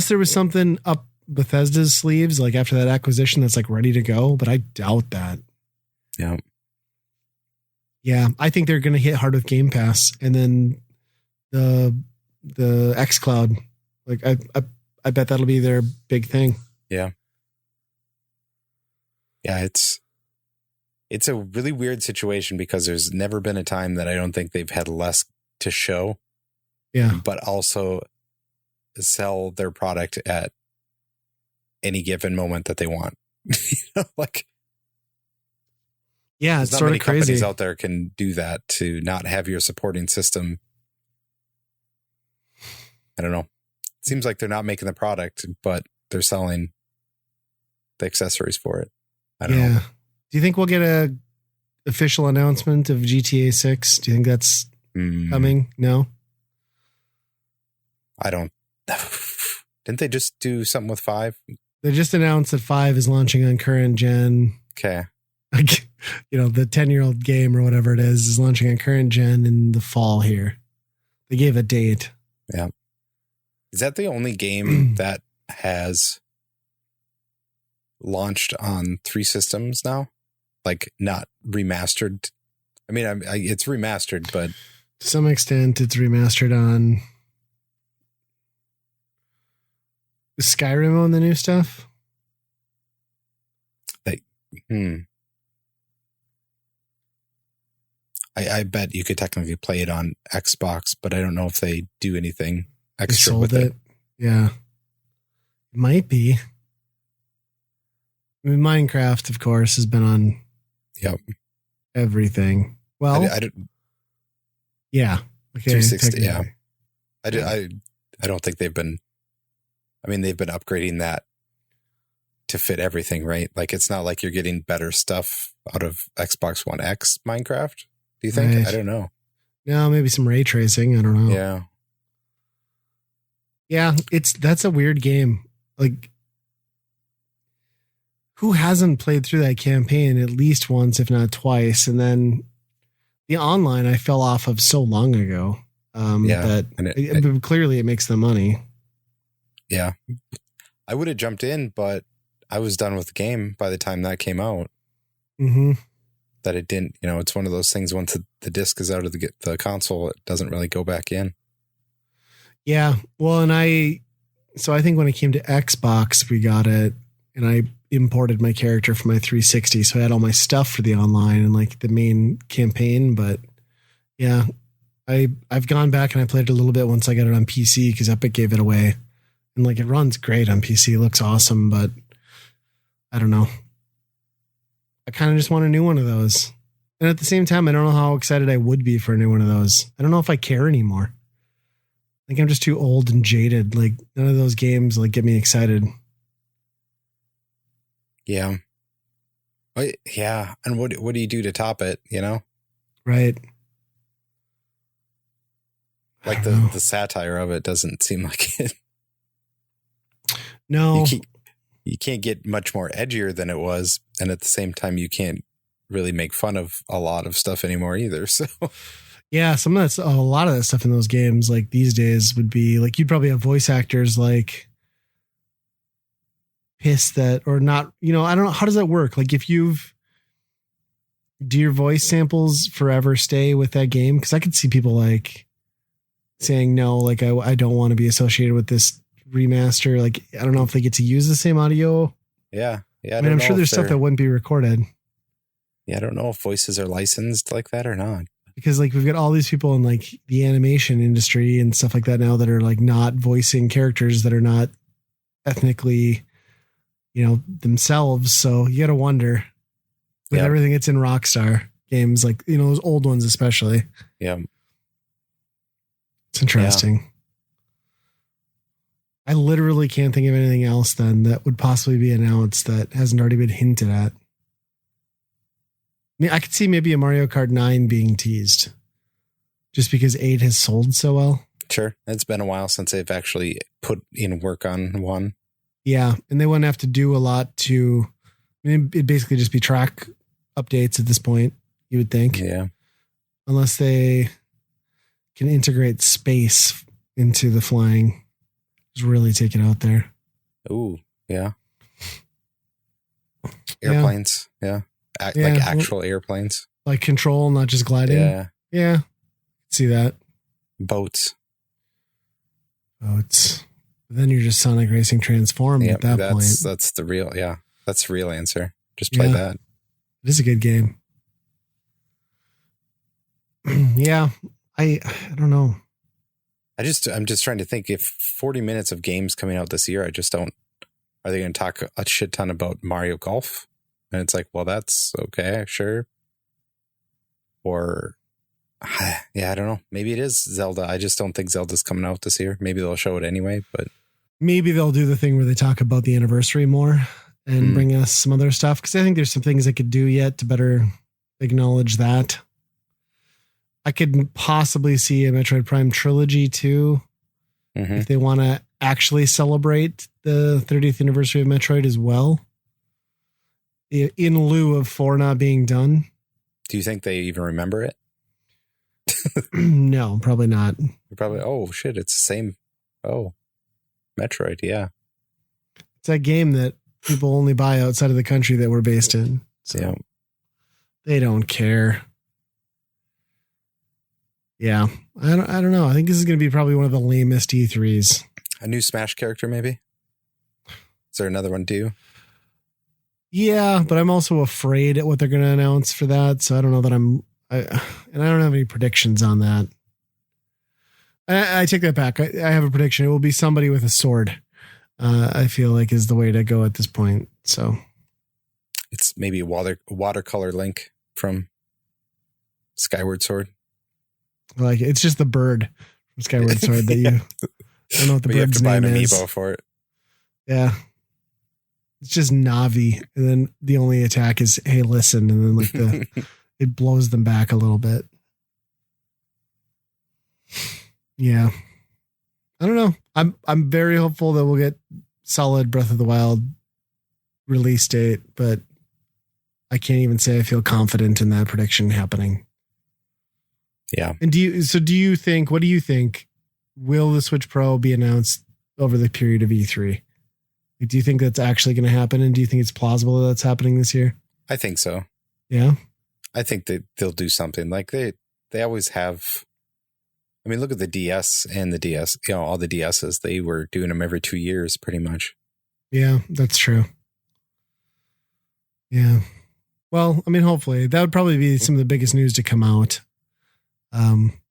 there was something up Bethesda's sleeves, like after that acquisition that's like ready to go, but I doubt that. Yeah. Yeah. I think they're going to hit hard with Game Pass and then the xCloud. Like I bet that'll be their big thing. Yeah. Yeah. It's a really weird situation because there's never been a time that I don't think they've had less to show. Yeah. But also sell their product at any given moment that they want. Like, yeah, there's it's not sort many of crazy. companies out there can do that, to not have your supporting system. I don't know. It seems like they're not making the product, but they're selling the accessories for it. I don't know. Do you think we'll get a official announcement of GTA 6? Do you think that's coming? No? I don't. Didn't they just do something with 5? They just announced that 5 is launching on current gen. Okay. Like, the 10-year-old game or whatever it is launching on current gen in the fall here. They gave a date. Yeah. Is that the only game that has launched on 3 systems now? Like, not remastered? I mean, it's remastered, but to some extent it's remastered on Skyrim on the new stuff. I bet you could technically play it on Xbox, but I don't know if they do anything extra sold with it. Yeah. It might be. I mean, Minecraft, of course, has been on everything. Well, I don't, yeah. Okay, 360, yeah. I don't think they've been, they've been upgrading that to fit everything, right? Like, it's not like you're getting better stuff out of Xbox One X Minecraft. Do you think? Right. I don't know. No, maybe some ray tracing. I don't know. Yeah. Yeah, that's a weird game. Like, who hasn't played through that campaign at least once, if not twice? And then the online I fell off of so long ago. That clearly it makes the money. Yeah. I would have jumped in, but I was done with the game by the time that came out. Mm-hmm. That it didn't, it's one of those things, once the disc is out of the console, it doesn't really go back in. Yeah. Well, and I think when it came to Xbox, we got it and I imported my character from my 360. So I had all my stuff for the online and like the main campaign. But yeah, I've gone back and I played it a little bit once I got it on PC because Epic gave it away. And like, it runs great on PC. It looks awesome, but I don't know. I kind of just want a new one of those. And at the same time, I don't know how excited I would be for a new one of those. I don't know if I care anymore. I think I'm just too old and jaded. Like, none of those games like get me excited. Yeah. Yeah. And what do you do to top it, Right. Like the satire of it doesn't seem like it. No. You can't get much more edgier than it was. And at the same time, you can't really make fun of a lot of stuff anymore either. So yeah, a lot of that stuff in those games, like these days would be like, you'd probably have voice actors like pissed that, or not, I don't know. How does that work? Like do your voice samples forever stay with that game? Cause I could see people like saying, no, like I don't want to be associated with this remaster. Like, I don't know if they get to use the same audio. Yeah. I mean, I'm sure there's stuff that wouldn't be recorded. Yeah. I don't know if voices are licensed like that or not. Because like we've got all these people in like the animation industry and stuff like that now that are like not voicing characters that are not ethnically, themselves. So you got to wonder with everything that's in Rockstar games, like, those old ones, especially. Yeah. It's interesting. Yeah. I literally can't think of anything else then that would possibly be announced that hasn't already been hinted at. I mean, I could see maybe a Mario Kart 9 being teased just because 8 has sold so well. Sure. It's been a while since they've actually put in work on one. Yeah. And they wouldn't have to do a lot it'd basically just be track updates at this point, you would think. Yeah. Unless they can integrate space into the flying. Just really take it out there. Ooh, yeah. Airplanes, yeah. Like actual airplanes. Like Control, not just gliding. Yeah. Yeah. See that. Boats. But then you're just Sonic Racing Transformed at that point. That's the real, that's the real answer. Just play that. It is a good game. Yeah. I don't know. I'm just trying to think if 40 minutes of games coming out this year, I just don't, are they going to talk a shit ton about Mario Golf? And it's like, well, that's okay, sure. Or, yeah, I don't know. Maybe it is Zelda. I just don't think Zelda's coming out this year. Maybe they'll show it anyway, but. Maybe they'll do the thing where they talk about the anniversary more and bring us some other stuff. Because I think there's some things they could do yet to better acknowledge that. I could possibly see a Metroid Prime trilogy too, if they want to actually celebrate the 30th anniversary of Metroid as well, in lieu of 4 not being done. Do you think they even remember it? No, probably not. You're probably, oh shit, it's the same. Oh, Metroid, yeah. It's that game that people only buy outside of the country that we're based in. So yeah. They don't care. Yeah, I don't know. I think this is going to be probably one of the lamest E3s. A new Smash character, maybe? Is there another one due? Yeah, but I'm also afraid at what they're going to announce for that. So I don't know that and I don't have any predictions on that. I take that back. I have a prediction. It will be somebody with a sword. I feel like is the way to go at this point. So it's maybe a watercolor Link from Skyward Sword. Like it's just the bird from Skyward Sword that you. I don't know what the bird's name is. You have to buy an amiibo for it. Yeah, it's just Navi, and then the only attack is "Hey, listen," and then like it blows them back a little bit. Yeah, I don't know. I'm very hopeful that we'll get solid Breath of the Wild release date, but I can't even say I feel confident in that prediction happening. Yeah. And what do you think? Will the Switch Pro be announced over the period of E3? Like, do you think that's actually going to happen? And do you think it's plausible that that's happening this year? I think so. Yeah. I think that they'll do something like they always have. I mean, look at the DS and the DS, all the DSs, they were doing them every 2 years pretty much. Yeah, that's true. Yeah. Well, I mean, hopefully that would probably be some of the biggest news to come out.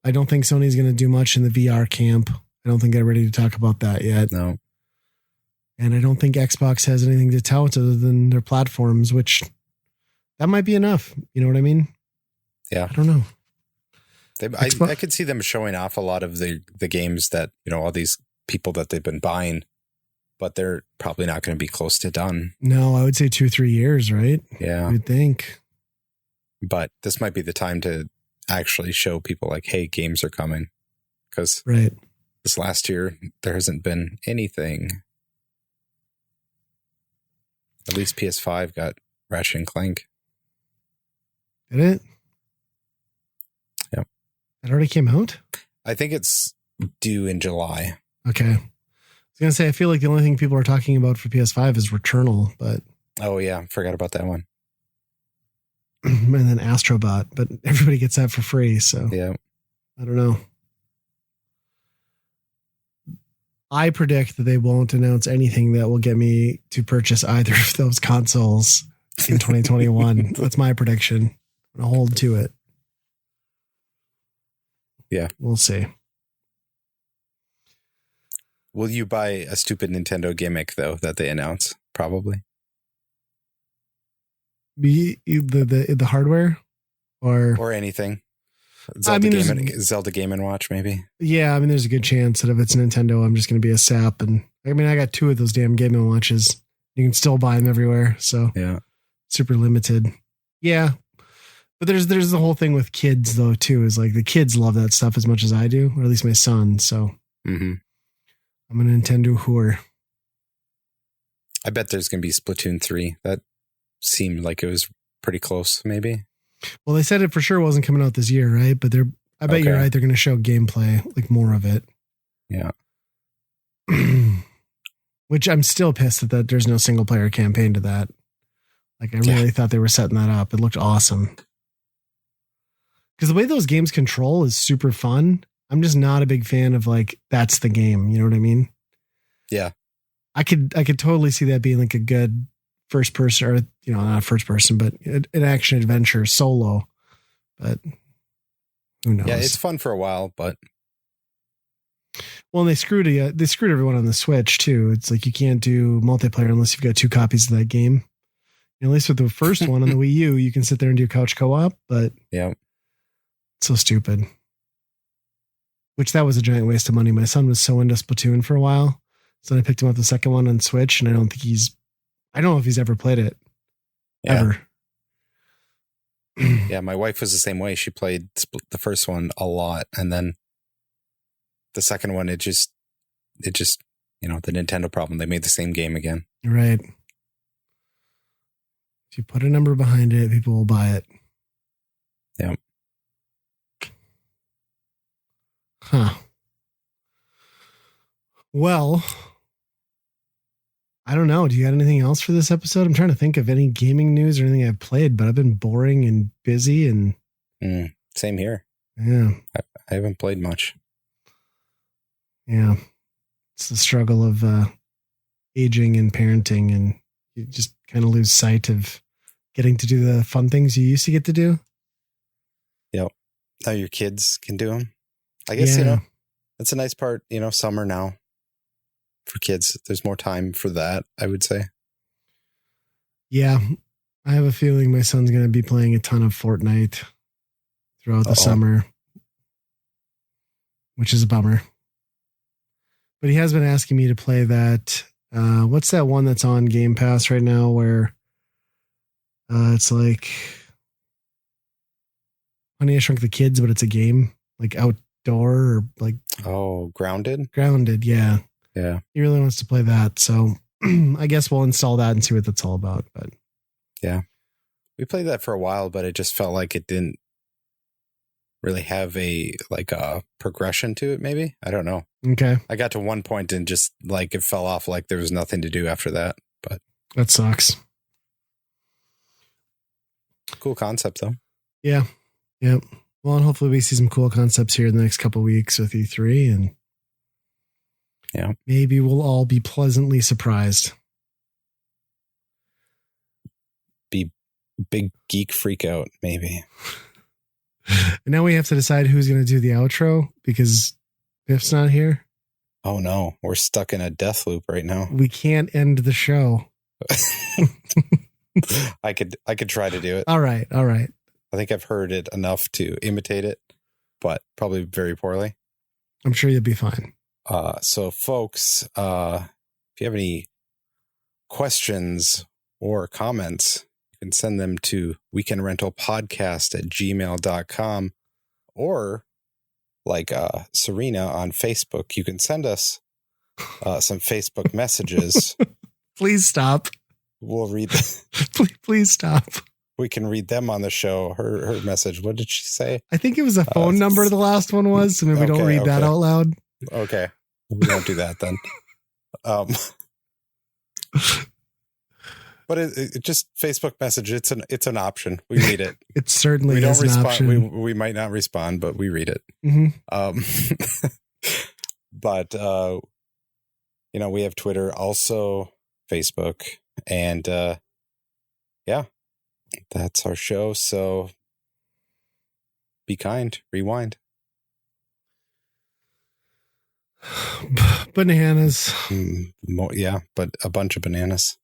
I don't think Sony's going to do much in the VR camp. I don't think they're ready to talk about that yet. No. And I don't think Xbox has anything to tout other than their platforms, which that might be enough. You know what I mean? Yeah. I don't know. I could see them showing off a lot of the games that, all these people that they've been buying, but they're probably not going to be close to done. No, I would say 2-3 years, right? Yeah. You'd think. But this might be the time to actually show people like, hey, games are coming. Because this last year, there hasn't been anything. At least PS5 got Ratchet and Clank. Did it? Yep. It already came out? I think it's due in July. Okay. I was going to say, I feel like the only thing people are talking about for PS5 is Returnal, but... Oh, yeah. Forgot about that one. And then Astrobot, but everybody gets that for free, so... Yeah. I don't know. I predict that they won't announce anything that will get me to purchase either of those consoles in 2021. That's my prediction. I'm going to hold to it. Yeah. We'll see. Will you buy a stupid Nintendo gimmick, though, that they announce? Probably. The hardware? Or anything. Zelda Game & Watch, maybe. Yeah, I mean, there's a good chance that if it's Nintendo, I'm just going to be a sap. And I mean, I got 2 of those damn Game & Watches. You can still buy them everywhere. So yeah, super limited. Yeah. But there's the whole thing with kids, though, too, is like the kids love that stuff as much as I do, or at least my son. So I'm a Nintendo whore. I bet there's going to be Splatoon 3. That seemed like it was pretty close, maybe. Well, they said it for sure wasn't coming out this year, right? But I bet you're right. They're going to show gameplay, like more of it. Yeah. Which I'm still pissed that there's no single player campaign to that. Like I really thought they were setting that up. It looked awesome. Because the way those games control is super fun. I'm just not a big fan of like, that's the game. You know what I mean? Yeah. I could totally see that being like a good first person, or, not first person, but an action adventure solo. But who knows? Yeah, it's fun for a while, but Well, and they screwed everyone on the Switch too. It's like you can't do multiplayer unless you've got 2 copies of that game. At least with the first one on the Wii U, you can sit there and do couch co-op, but yeah, it's so stupid. Which that was a giant waste of money. My son was so into Splatoon for a while, so I picked him up the second one on Switch, and I don't know if he's ever played it. yeah. Ever. Yeah, my wife was the same way. She played the first one a lot, and then the second one, it just, the Nintendo problem. They made the same game again. Right. If you put a number behind it, people will buy it. Yeah. Huh. Well, I don't know. Do you got anything else for this episode? I'm trying to think of any gaming news or anything I've played, but I've been boring and busy and same here. Yeah. I haven't played much. Yeah. It's the struggle of aging and parenting, and you just kind of lose sight of getting to do the fun things you used to get to do. Yep. Now your kids can do them. I guess, that's a nice part, summer now for kids. There's more time for that, I would say. Yeah. I have a feeling my son's going to be playing a ton of Fortnite throughout the summer, which is a bummer. But he has been asking me to play that. What's that one that's on Game Pass right now where it's like Honey, I Shrunk the Kids, but it's a game like outdoor or like. Oh, Grounded? Grounded, yeah. Yeah. He really wants to play that. So I guess we'll install that and see what that's all about. But yeah, we played that for a while, but it just felt like it didn't really have a progression to it. Maybe. I don't know. Okay. I got to one point and just like it fell off, like there was nothing to do after that, but that sucks. Cool concept though. Yeah. Yep. Well, and hopefully we see some cool concepts here in the next couple of weeks with E3, and yeah, maybe we'll all be pleasantly surprised. Be big geek freak out, maybe. And now we have to decide who's going to do the outro because Biff's not here. Oh no, we're stuck in a death loop right now. We can't end the show. I could try to do it. All right. I think I've heard it enough to imitate it, but probably very poorly. I'm sure you'll be fine. So folks, if you have any questions or comments, you can send them to weekendrentalpodcast@gmail.com, or like Serena on Facebook, you can send us some Facebook messages. Please stop. We'll read please stop. We can read them on the show. Her message. What did she say? I think it was a phone number. The last one was, so maybe don't read that out loud. Okay. We won't do that then. But it just Facebook message. It's an option. We read it. It certainly we don't is respond. An option. We might not respond, but we read it. Mm-hmm. But we have Twitter, also Facebook, and yeah, that's our show. So be kind. Rewind. Bananas. Yeah, but a bunch of bananas.